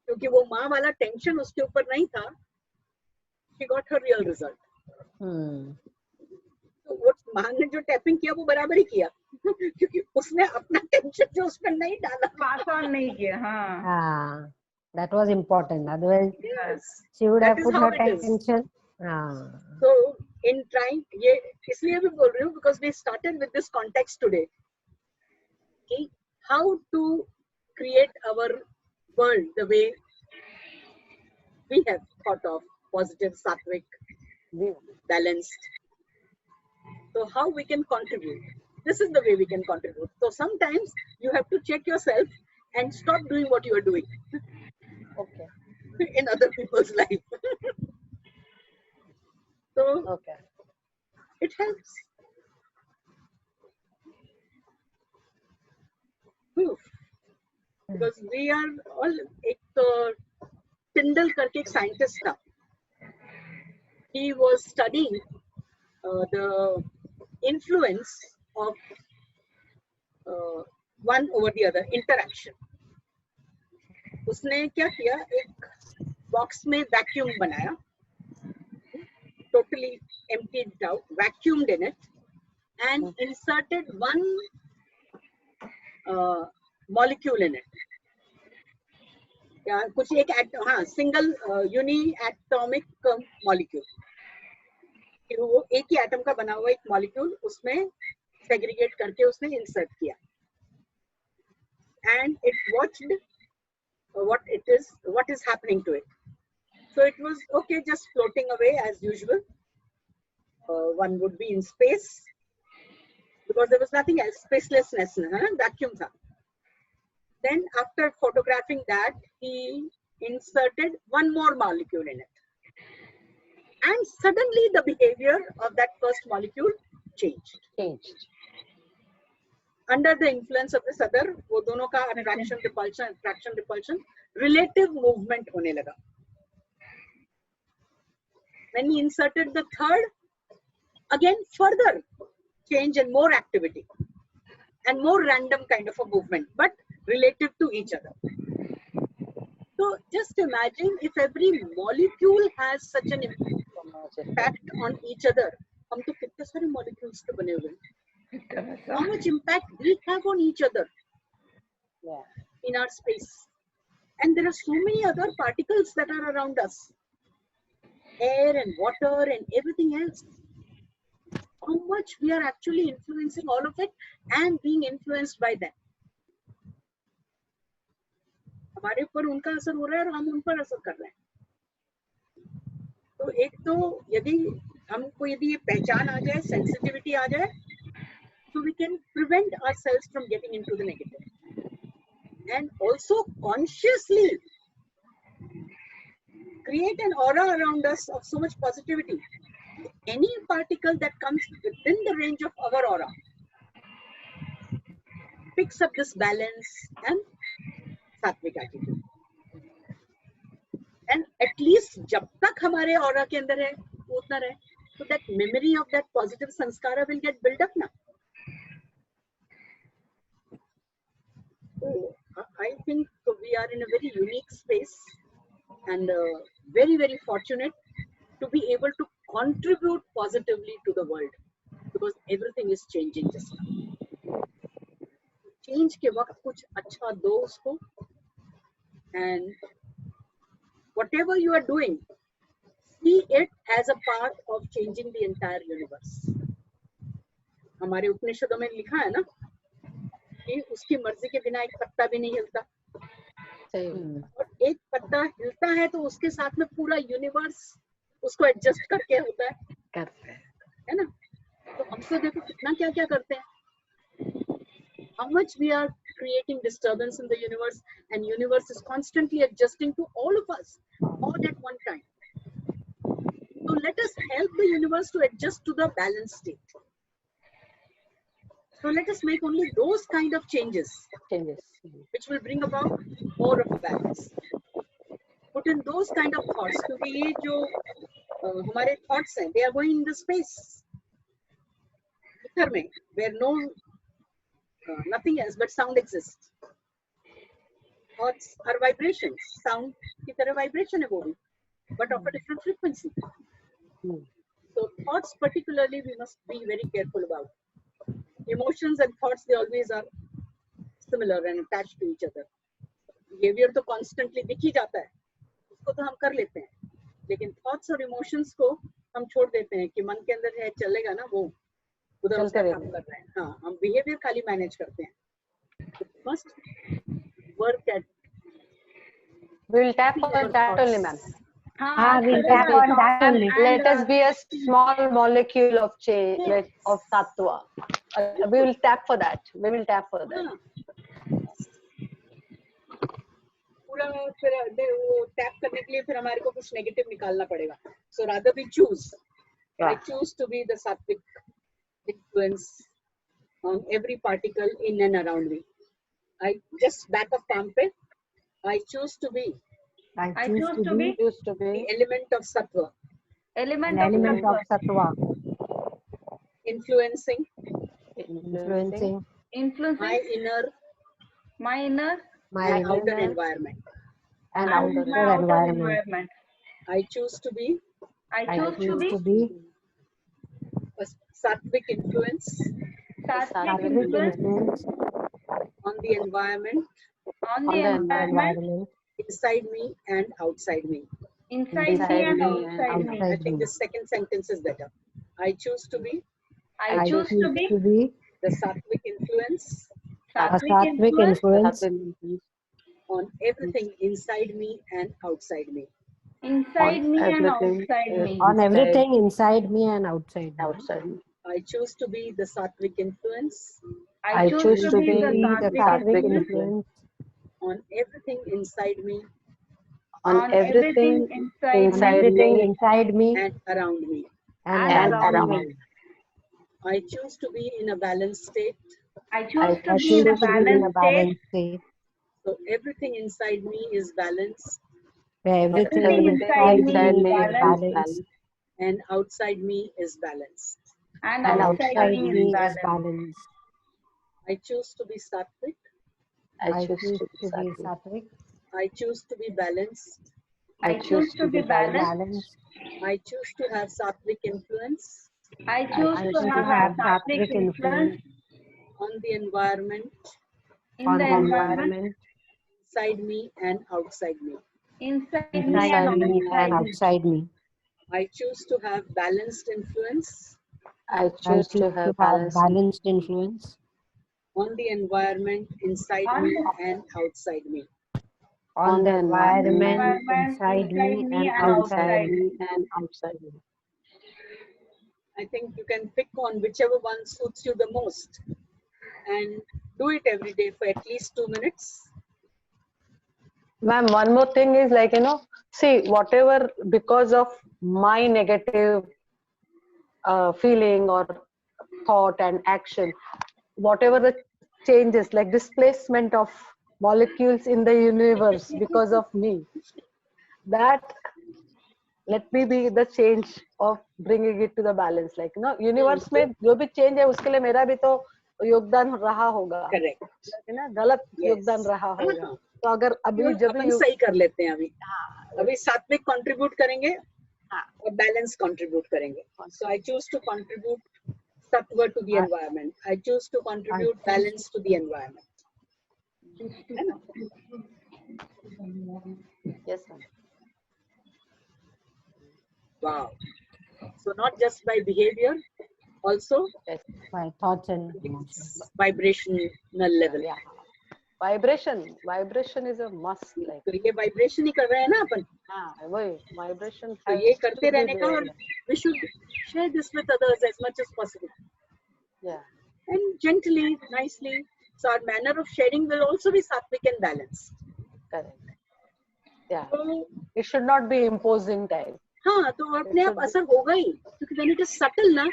क्योंकि वो माँ वाला टेंशन उसके ऊपर नहीं था, she got her real result. तो वो माँ ने जो टैपिंग किया वो बराबर ही किया, क्योंकि उसने अपना टेंशन जो उस पर नहीं डाला, पास ऑन नहीं किया. हाँ, that was important. Otherwise, yes, she would have put her it is. attention. So in trying, ये इसलिए भी बोल रही हूँ because we started with this context today. कि how to create our world the way we have thought of, positive, sattvic, balanced. So how we can contribute. This is the way we can contribute. So sometimes you have to check yourself and stop doing what you are doing. Okay. In other people's life. So Okay. it helps. Because we are all एक Tyndall करके एक scientist था. He was studying the influence of one over the other interaction. उसने क्या किया, एक box में vacuum बनाया, totally emptied it out, vacuumed in it, and inserted one molecule in it. या कुछ एक हाँ सिंगल यूनी एटॉमिक मॉलिक्यूल, वो एक ही एटम का बना हुआ एक मॉलिक्यूल उसमें सेग्रीगेट करके उसने इंसर्ट किया, and it watched what is happening to it. So it was okay, just floating away as usual. One would be in space because there was nothing else, spacelessness, vacuum tha. Then after photographing that, he inserted one more molecule in it, and suddenly the behavior of that first molecule changed. Under the influence of this other, वो दोनों का attraction repulsion relative movement होने लगा. When he inserted the third, again further change and more activity and more random kind of a movement, but relative to each other. So just imagine if every molecule has such an impact on each other. हम तो कितने सारे molecules के बने हुए हैं. How much impact we have on each other in our space. And there are so many other particles that are around us. Air and water and everything else. How much we are actually influencing all of it and being influenced by them. हमारे ऊपर उनका असर हो रहा है और हम उन पर असर कर रहे हैं. तो एक तो यदि हमको यदि ये पहचान आ जाए, सेंसिटिविटी आ जाए, so we can prevent ourselves from getting into the negative, and also consciously create an aura around us of so much positivity. Any particle that comes within the range of our aura picks up this balance and sattvic attitude. And at least jab tak hamare aura ke andar hai, utna rahe, so that memory of that positive sanskara will get built up now. I think we are in a very unique space and very, very fortunate to be able to contribute positively to the world because everything is changing just now. Change के वक्त कुछ अच्छा दो उसको, and whatever you are doing, see it as a part of changing the entire universe. हमारे उपनिषदों में लिखा है ना कि उसकी मर्जी के बिना एक पत्ता भी नहीं हिलता, और एक पत्ता हिलता है तो उसके साथ में पूरा यूनिवर्स उसको एडजस्ट करके होता है ना. तो हम तो देखो कितना क्या क्या करते हैं. How much we are creating disturbance in the universe, and universe is constantly adjusting to all of us all at one time. So let us help the universe to adjust to the balanced state. So let us make only those kind of changes which will bring about more of a balance. Put in those kind of thoughts, क्योंकि ये जो हमारे thoughts हैं, they are going in the space ether में, where nothing else but sound exists. Thoughts are vibrations. Sound की तरह vibration है वो भी, but of a different frequency. So thoughts particularly we must be very careful about. Emotions and thoughts, they always are similar and attached to each other. Behavior तो constantly दिख ही जाता है, उसको तो हम कर लेते हैं, लेकिन thoughts और emotions को हम छोड़ देते हैं कि मन के अंदर है चलेगा ना, वो उधर उसका काम कर रहे हैं. हाँ, हम behavior खाली manage करते हैं. Must work at. We will tap on that only, ma'am. We'll tap on that only. Let us be a small molecule of change of sattva. We will tap for that. We will tap for that. पूरा फिर वो tap करने के लिए फिर हमारे को कुछ नेगेटिव निकालना पड़ेगा. So rather we choose. I choose to be the sattvic influence on every particle in and around me. I just back of palm pe, I choose to be. I choose to be the element of sattva. Element of sattva. Influencing. Influencing. Influencing. My inner. My inner. My And outer inner environment. and And outer my outer environment. environment. I choose to be I I choose to choose be to be a sattvic influence sattvic sattvic influence influence on the environment on the On the environment environment inside me and outside me. inside me and me and outside me. I outside think me. the second sentence is better. I choose to be I I choose to be the sattvic influence a sattvic sattvic influence influence on everything inside me and outside me. inside me and everything outside me. on everything inside me and outside me. outside me. I choose to be the sattvic influence I choose to be the the sattvic sattvic influence influence on everything inside me On on everything on inside everything me inside me and around me. and and and around around me. around me. me. I choose to be in a balanced state, I choose to I be choose in a to be in a balanced state. balanced state so everything inside me is balanced where Everything everything inside me inside is me is balanced balanced and outside me is balanced. and and outside outside me me is is balanced. balanced. I choose to be sattvic. I I choose choose to be to be sattvic. sattvic, I choose to be balanced. I choose to be balanced. balanced. I choose to have sattvic influence I I choose choose to to have have sattvic sattvic influence influence on the environment in on the the environment environment inside me and outside me. inside me and inside me and outside me. outside me. I choose to have balanced influence I I choose to choose to have have balance balanced influence on the environment inside On me the and outside me. on the environment environment inside me inside me and and outside inside outside me. me me. and outside me. I think you can pick on whichever one suits you the most and do it every day for at least 2 minutes. Ma'am, one more thing is like, see, whatever because of my negative feeling or thought and action, whatever the changes, like displacement of molecules in the universe because of me, that let me be the change of bringing it to the balance. Like, universe में जो भी change है उसके लिए मेरा भी तो योगदान रहा होगा, Correct. है ना, गलत Yes. योगदान रहा होगा. तो अगर अभी जब अपन सही कर लेते हैं अभी सात्विक कंट्रीब्यूट करेंगे और बैलेंस कंट्रीब्यूट करेंगे. So I choose to contribute sattva to the environment. I choose to contribute balance to the environment. yes ma'am. Wow. So not just by behavior, also My thoughts and emotions. vibrational level. Yeah. Vibration is a must. Like, तो ये vibration ही कर रहे हैं ना अपन. हाँ, वही vibration. तो ये करते रहने का और we should share this with others as much as possible. Yeah. And gently, nicely. So our manner of sharing will also be sattvic and balanced. Correct. Yeah. तो It should not be imposing type. हाँ तो अपने आप असर होगा ही क्योंकि when it is subtle ना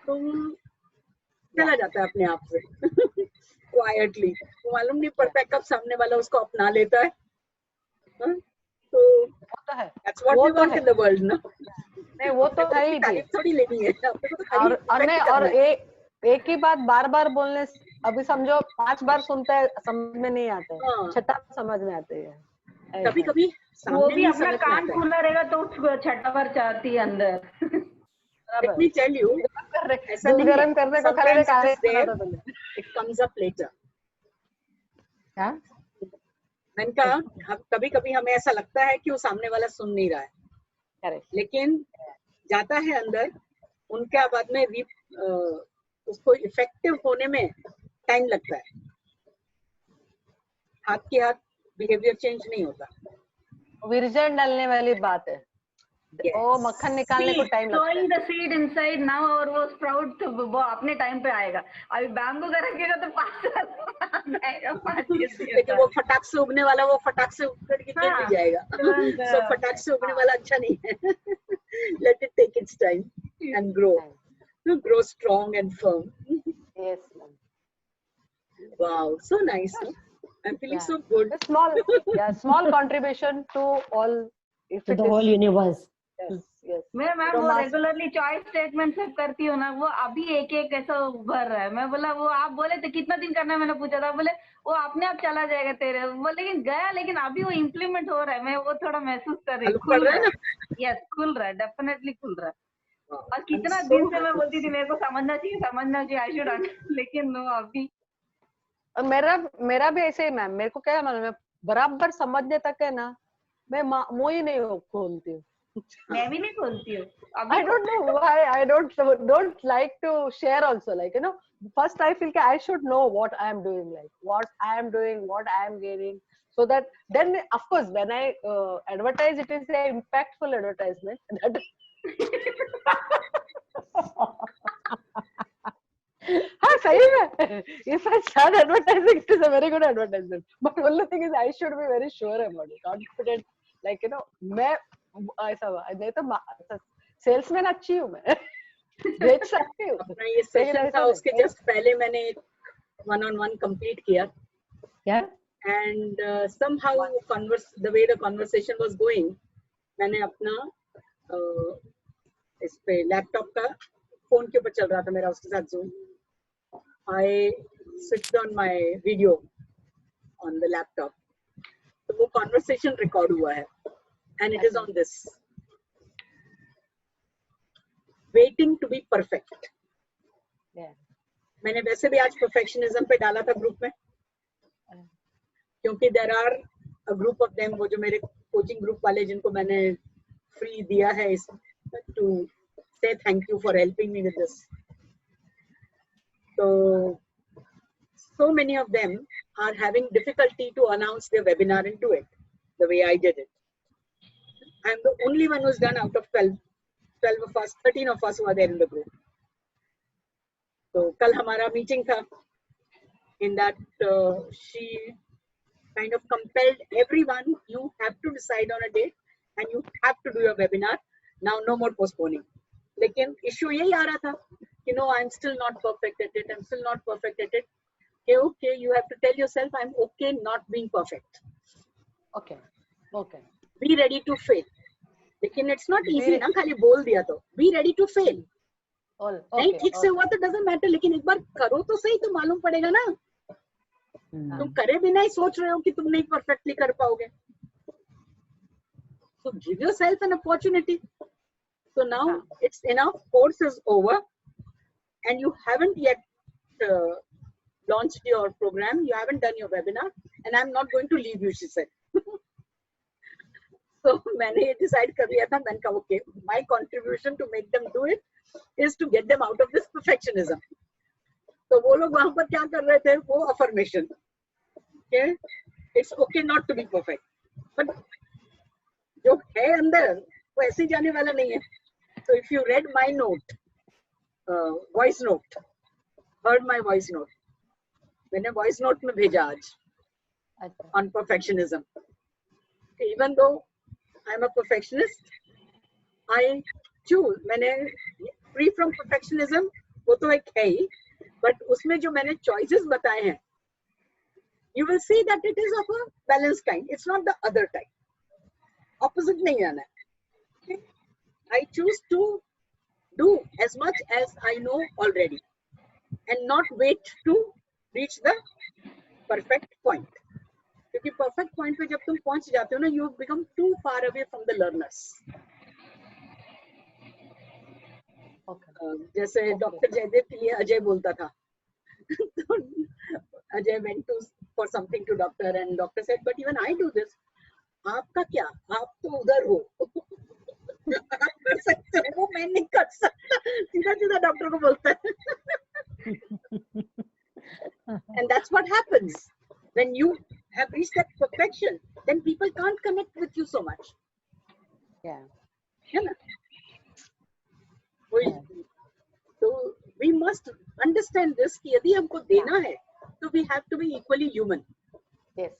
तो चला जाता है अपने आप से quietly. वो मालूम नहीं पड़ता है कब सामने वाला उसको अपना लेता है. तो वो तो है. that's what we want in the world ना. नहीं वो तो है ही जी. तारीफ थोड़ी लेनी है. और एक ही बात बार बार बोलने, अभी समझो 5 बार सुनते हैं समझ में नहीं आते, छठा समझ में आते हैं. कभी कभी वो भी अपना कान खुला रहेगा तो छठा बार चाहती है अंदर. Let me tell you, ऐसा नहीं है. Sometimes it is there, it comes up later. क्या? मैंने कहा कभी कभी हमें ऐसा लगता है कि वो सामने वाला सुन नहीं रहा है. Correct. लेकिन जाता है अंदर, उनके बाद में उसको इफेक्टिव होने में टाइम लगता है. हाथ के हाथ बिहेवियर चेंज नहीं होता. विरजन डालने वाली बात है. वो मक्खन निकालने को टाइम लगता है. Sowing the seed inside now और वो स्प्राउट वो अपने टाइम पे आएगा. अभी बैम्बू का रखिएगा तो 5 साल आएगा. 5 लेकिन वो फटाक से उगने वाला वो फटाक से उग करके गिर भी जाएगा. So फटाक से उगने वाला अच्छा नहीं है. Let it take its time and grow strong and firm. Yes, ma'am. Wow, so nice. Huh? I'm feeling so good. A small contribution to all. To the whole universe. Yes. yes. मैं ma'am वो regularly choice statement सब करती हूँ ना, वो अभी एक एक ऐसा उभर रहा है। मैं बोला वो आप बोले थे कितना दिन करना है, मैंने पूछा था, बोले वो अपने आप चला जाएगा तेरे वो, लेकिन गया, लेकिन अभी वो इम्प्लीमेंट हो रहा है। मैं वो थोड़ा महसूस कर रही हूँ, खुल रहा है। यस, खुल रहा है, डेफिनेटली खुल रहा है। और कितना दिन से मैं बोलती थी मेरे को समझना चाहिए आई शुड, लेकिन वो अभी मेरा भी ऐसे ही मैम। मेरे को क्या मालूम है, बराबर समझने तक है ना, मैं मुंह ही नहीं खोलती हूँ। मैं भी नहीं खोलती हूँ। I don't know why I don't like to share also, like, you know, first I feel I should know what I am doing, like what I am doing, what I am gaining, so that then of course when I advertise, it is an impactful advertisement. हाँ सही में, if I start advertising, it is a very good advertisement, but only thing is I should be very sure about it, confident, like, you know, मैं ऐसा नहीं तो salesman अच्छी हूँ मैं, बेच सकती हूँ। अपना ये सेशन था, उसके जस्ट पहले मैंने 1-on-1 कंप्लीट किया, and somehow the way the conversation was going, मैंने अपना इस पे लैपटॉप का फोन के ऊपर चल रहा था मेरा, उसके साथ Zoom, I switched on my video on the laptop, तो वो conversation record हुआ है, and it is on this, waiting to be perfect. मैंने वैसे भी आज perfectionism पे डाला था ग्रुप में, क्योंकि there are a group of them, वो जो मेरे कोचिंग ग्रुप वाले जिनको मैंने फ्री दिया है to say thank you for helping me with this. So many of them are having difficulty to announce their webinar into it the way I did it. I'm the only one who's done out of 12 of us, 13 of us who are there in the group. So kal hamara meeting tha, in that she kind of compelled everyone, you have to decide on a date and you have to do your webinar now, no more postponing. Lekin issue yahi aa raha tha कि no, I'm still not perfect at it, I'm still not perfect at it. Okay, you have to tell yourself, I'm okay not being perfect. Okay. Be ready to fail. लेकिन it's not easy ना, खाली बोल दिया तो. Be ready to fail. नहीं ठीक से हुआ तो doesn't matter, लेकिन एक बार करो तो सही, तो मालूम पड़ेगा ना. तुम करे बिना ही सोच रहे हो कि तुम नहीं perfectly कर पाओगे. So give yourself an opportunity. So now it's enough. Course is over. And you haven't yet launched your program, you haven't done your webinar, and I'm not going to leave you, she said. So मैंने decide कर लिया था, मैंने कहा okay, my contribution to make them do it is to get them out of this perfectionism. तो वो लोग वहाँ पर क्या कर रहे थे, वो affirmation. Okay, it's okay not to be perfect, but जो है अंदर वो ऐसे जाने वाला नहीं है. So if you read my note, voice note, heard my voice note, मैंने voice note में भेजा आज on perfectionism. Even though I'm a perfectionist, I choose, मैंने free from perfectionism, वो तो एक है ही, but उसमें जो मैंने choices बताए हैं, you will see that it is of a balanced kind. It's not the other type. Opposite नहीं आना है. I choose to do as much as I know already and not wait to reach the perfect point. क्योंकि perfect point पे जब तुम पहुंच जाते हो ना, you become too far away from the learners. जैसे डॉक्टर जयदेव के लिए अजय बोलता था. Ajay went for something to doctor and doctor said, but even I do this. आपका क्या, आप तो उधर हो. आप कर सकते हो, वो मैं नहीं कर सकता. सीधा डॉक्टर को बोलता है. And that's what happens when you have reached that perfection. Then people can't connect with you so much. Yeah. है ना? So we must understand this कि यदि हमको देना है, तो we have to be equally human. Yes.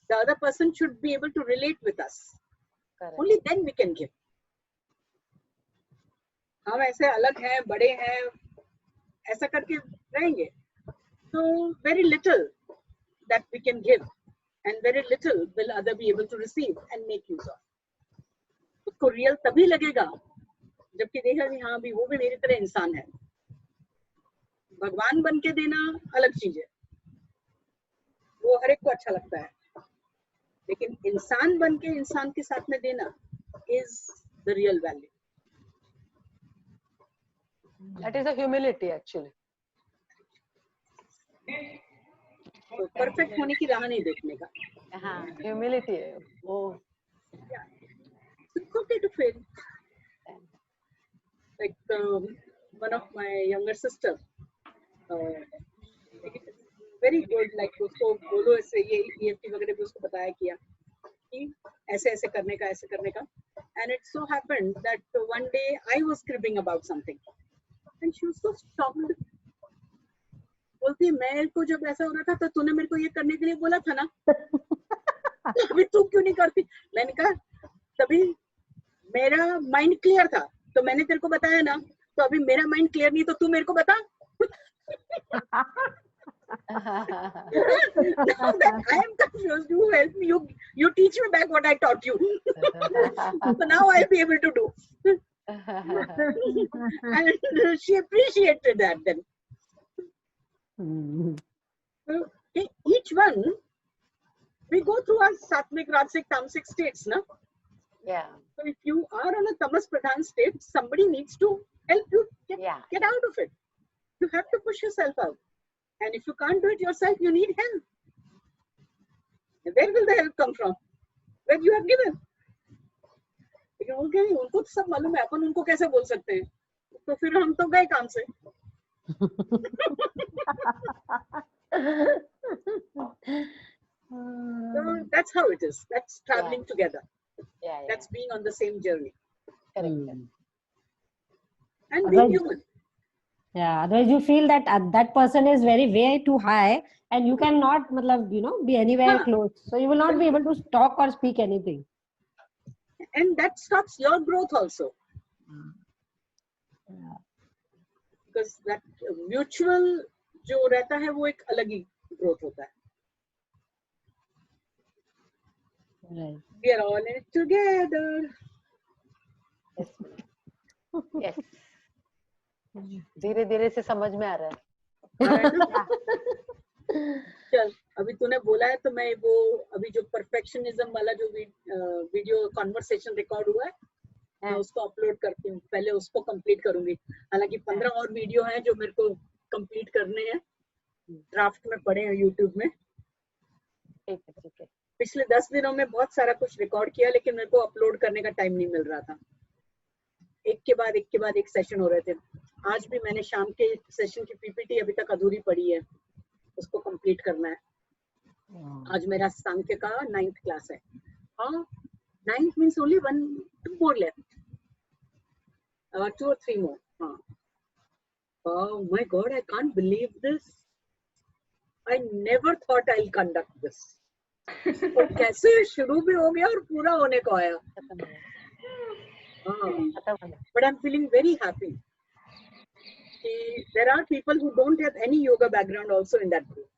The other person should be able to relate with us. Correct. Only then we can give. हम ऐसे अलग हैं, बड़े हैं, ऐसा करके रहेंगे. So very little that we can give, and very little will other be able to receive and make use of. उसको real तभी लगेगा जबकि देखा कि हाँ भी वो भी मेरी तरह इंसान है। भगवान बन के देना अलग चीज है, वो हर एक को अच्छा लगता है, लेकिन इंसान बन के इंसान के साथ में देना is the real value. That is a humility actually. तो परफेक्ट होने की राह नहीं देखने का। हाँ, humility है वो। It's okay to fail. Like one of my younger sister, very good. Like उसको बोलो ऐसे ये EFT वगैरह भी उसको बताया किया कि ऐसे ऐसे करने का, ऐसे करने का। And it so happened that one day I was cribbing about something, and she was so shocked. बोलती मैं को जब ऐसा हो रहा था तो तूने मेरे को ये करने के लिए बोला था ना, अभी तू क्यों नहीं करती? मैंने कहा तभी मेरा माइंड क्लियर था तो मैंने तेरे को बताया ना, तो अभी मेरा माइंड क्लियर नहीं तो तू मेरे को बता। Now that I am confused, you help me, you teach me back what I taught you. So now I'll be able to do. And she appreciated that then. So, each one, we go through our sattvic, rajasic, tamasic states, no? Yeah. So if you are on a tamas pradhan state, somebody needs to help you get out of it. You have to push yourself out. And if you can't do it yourself, you need help. And where will the help come from? Where you have given. लेकिन उनको तो सब मालूम है, अपन उनको कैसे बोल सकते हैं? तो फिर हम तो गए काम से। So that's how it is. That's traveling together. That's being on the same journey. Correct. And being human. Yeah, otherwise you feel that that person is very way too high and you cannot, be anywhere close. So you will not be able to talk or speak anything. And that stops your growth also. Yeah. Because that mutual जो रहता है वो एक अलग ही growth होता है. Right. We are all in it together. Yes. धीरे धीरे से समझ में आ रहा है। चल अभी तूने बोला है तो मैं वो अभी जो परफेक्शनिज्म वाला जो वीडियो कॉन्वर्सेशन रिकॉर्ड हुआ है मैं उसको अपलोड करती हूँ, पहले उसको कंप्लीट करूंगी। हालांकि 15 और वीडियो हैं जो मेरे को कंप्लीट करने हैं, ड्राफ्ट में पड़े हैं यूट्यूब में। ठीक है। पिछले 10 दिनों में बहुत सारा कुछ रिकॉर्ड किया लेकिन मेरे को अपलोड करने का टाइम नहीं मिल रहा था। एक के बाद एक सेशन हो रहे थे। आज भी मैंने शाम के सेशन की पीपीटी अभी तक अधूरी पड़ी है, उसको कंप्लीट करना है। आज मेरा सांख्य का 9th क्लास है। हाँ, 9th means only 2 more left, 2 or 3 more. हाँ. Oh my God, I can't believe this. I never thought I'll conduct this. और कैसे शुरू भी हो गया और पूरा होने को आया। But I'm feeling very happy. There are people who don't have any yoga background also in that group,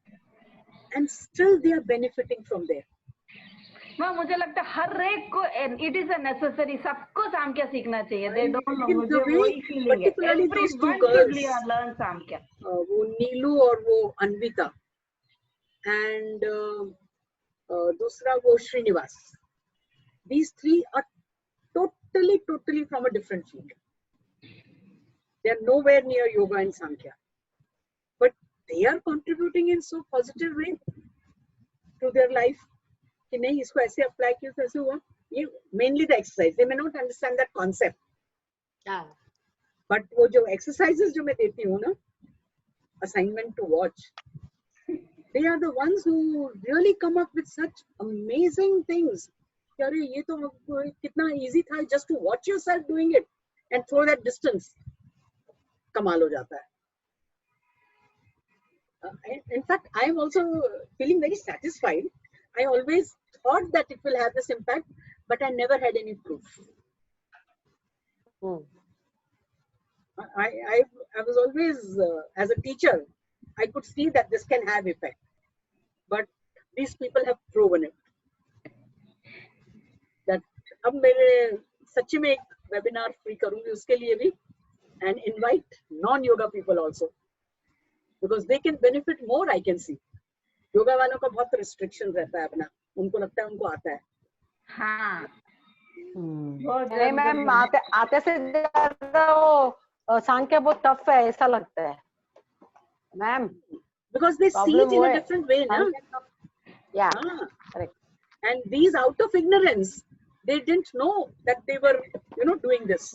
and still they are benefiting from there. माँ मुझे लगता है हर एक को it is a necessary, सबको सामख्या सीखना चाहिए। They don't know, मुझे वही feeling है। Everyone should learn Samkhya. वो नीलू और वो अन्विता and दूसरा वो Srinivas, these 3 are totally from a different field. They are nowhere near yoga and Sankhya, but they are contributing in so positive way to their life. कि नहीं इसको ऐसे apply किया तो ऐसे हुआ। ये mainly the exercise. They may not understand that concept. But वो जो exercises जो मैं देती हूँ ना, assignment to watch, they are the ones who really come up with such amazing things. अरे ये तो कितना easy था, just to watch yourself doing it and throw that distance. कमाल हो जाता है। In fact, I am also feeling very satisfied. I always thought that it will have this impact, but I never had any proof. I was always, as a teacher, I could see that this can have effect, but these people have proven it. That अब मेरे सच्ची में एक webinar free करूंगी उसके लिए भी, and invite non yoga people also, because they can benefit more. I can see yoga वालों का बहुत रिस्ट्रिक्शन रहता है अपना, उनको लगता है उनको आता है। हाँ नहीं मैम, आते से ज्यादा वो सांख्य बहुत टफ है ऐसा लगता है ma'am, because they see it in a different way, na? Yeah, correct. And these out of ignorance, they didn't know that they were, doing this.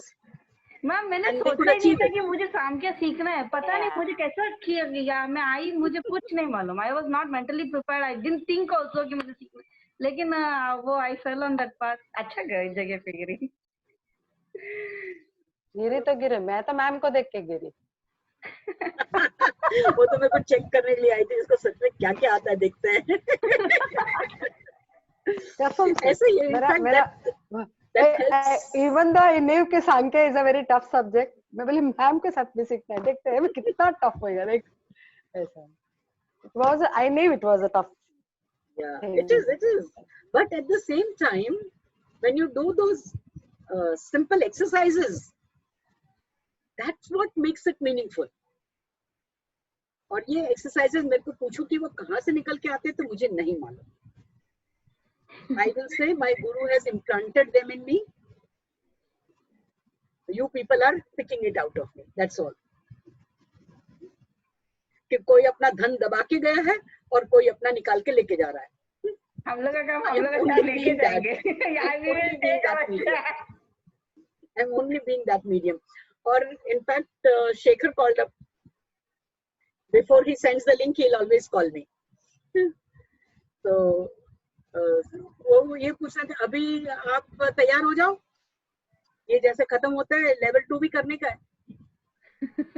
Ma'am मैंने सोचा ही नहीं था कि मुझे सांख्य सीखना है, पता नहीं मुझे कैसा किया गया, मैं आई, मुझे कुछ नहीं मालूम, I was not mentally prepared, I didn't think also कि मुझे सीखना, लेकिन वो आई फेल ऑन दैट पाथ। अच्छा गई जगह पे गिरी। गिरी तो गिरे, मैं तो मैम को देख के गिरी। वो तो मेरे को चेक करने के लिए आई थी, इसको सच में क्या क्या आता है देखते हैं। ऐसे ही इवन दो आई न्यू कि Sankhya is a very tough subject, मैं बोली मैम के साथ भी सीखना है, देखते हैं कितना टफ होगा। देख ऐसा it was, I knew it was a tough. Yeah, it is, but at the same time when you do those simple exercises, that's what makes it meaningful. और ये exercises मेरे को पूछो कि वो कहाँ से निकल के आते हैं तो मुझे नहीं मालूम। I will say my guru has implanted them in me. You people are picking it out of me. That's all. कि कोई अपना धन दबा के गया है और कोई अपना निकाल के लेके जा रहा है। हम लोग का काम हम लोग का लेके जाएंगे। I'm only being that medium. Or in fact, Shekhar called up. Before he sends the link, he'll always call me. So वो ये पूछ रहे थे, अभी आप तैयार हो जाओ, ये जैसे खत्म होता है level 2 भी करने का है।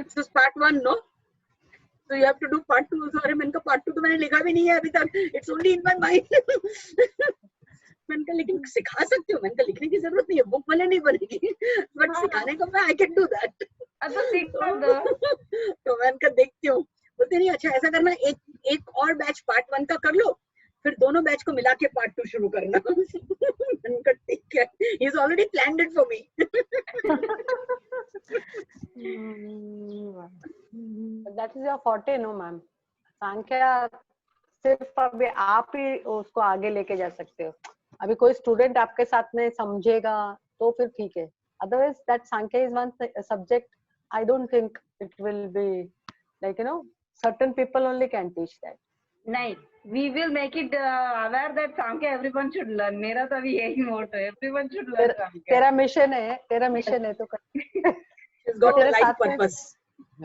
This is part 1, no? So you have to do part 2 also. अरे मैंने कहा part 2 तो मैंने लिखा भी नहीं है अभी तक, it's only in my mind. मैंने कहा लेकिन सिखा सकती हूँ, मैंने कहा लिखने की जरूरत नहीं है, बुक भले नहीं बनेगी, बट सिखाने को मैं I can do that. तो मैंने कहा देखती हूँ, बोलते नहीं अच्छा ऐसा करना, एक और बैच part 1 का कर लो, फिर दोनों बैच को मिला के part 2 शुरू करना। मैंने कहा ठीक है, he's already planned it for me. That is your forte, no ma'am. Sankhya सिर्फ अभी आप ही उसको आगे लेके जा सकते हो, अभी कोई स्टूडेंट आपके साथ में समझेगा तो फिर ठीक है, otherwise that Sankhya is one subject I don't think it will be like certain people only can teach that. नहीं, we will make it aware that Sankhya everyone should learn. मेरा तो अभी यही मोटो है, everyone should learn सांख्य। तेरा mission है तो She's got a life purpose.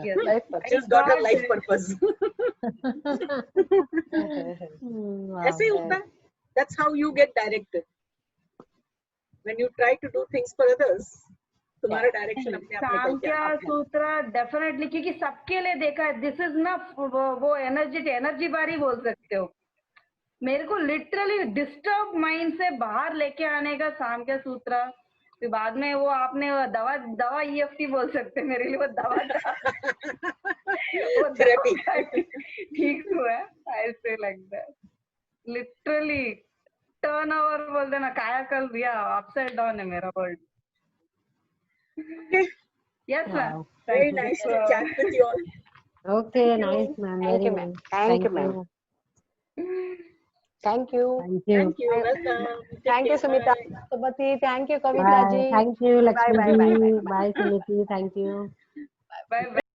Yes. She's got a life purpose. ऐसे ही होता है. That's how you get directed. When you try to do things for others, तुम्हारा डायरेक्शन अपने आप निकल के आता है। सांख्य सूत्र डेफिनेटली, क्योंकि सबके लिए देखा है, दिस इज ना वो एनर्जी बार ही बोल सकते हो। मेरे को लिटरली डिस्टर्ब माइंड से बाहर लेके आने का सांख्य सूत्र, फिर बाद में वो आपने दवा EFT बोल सकते हैं, मेरे लिए वो दवा वो थेरेपी ठीक हुआ है। आई से like that literally turn over बोल देना, कायाकल्प या अपसाइड डाउन है मेरा world. Yes, ma'am. Very nice to chat with you all. Okay, nice, ma'am. Thank you, ma'am. Thank you, ma'am. Thank you. Thank you. Welcome. Thank you, Sumita. Subhati. Thank you, Kavita ji. Thank you, Lakshmi ji. Bye, Sumiti. Thank you. Bye.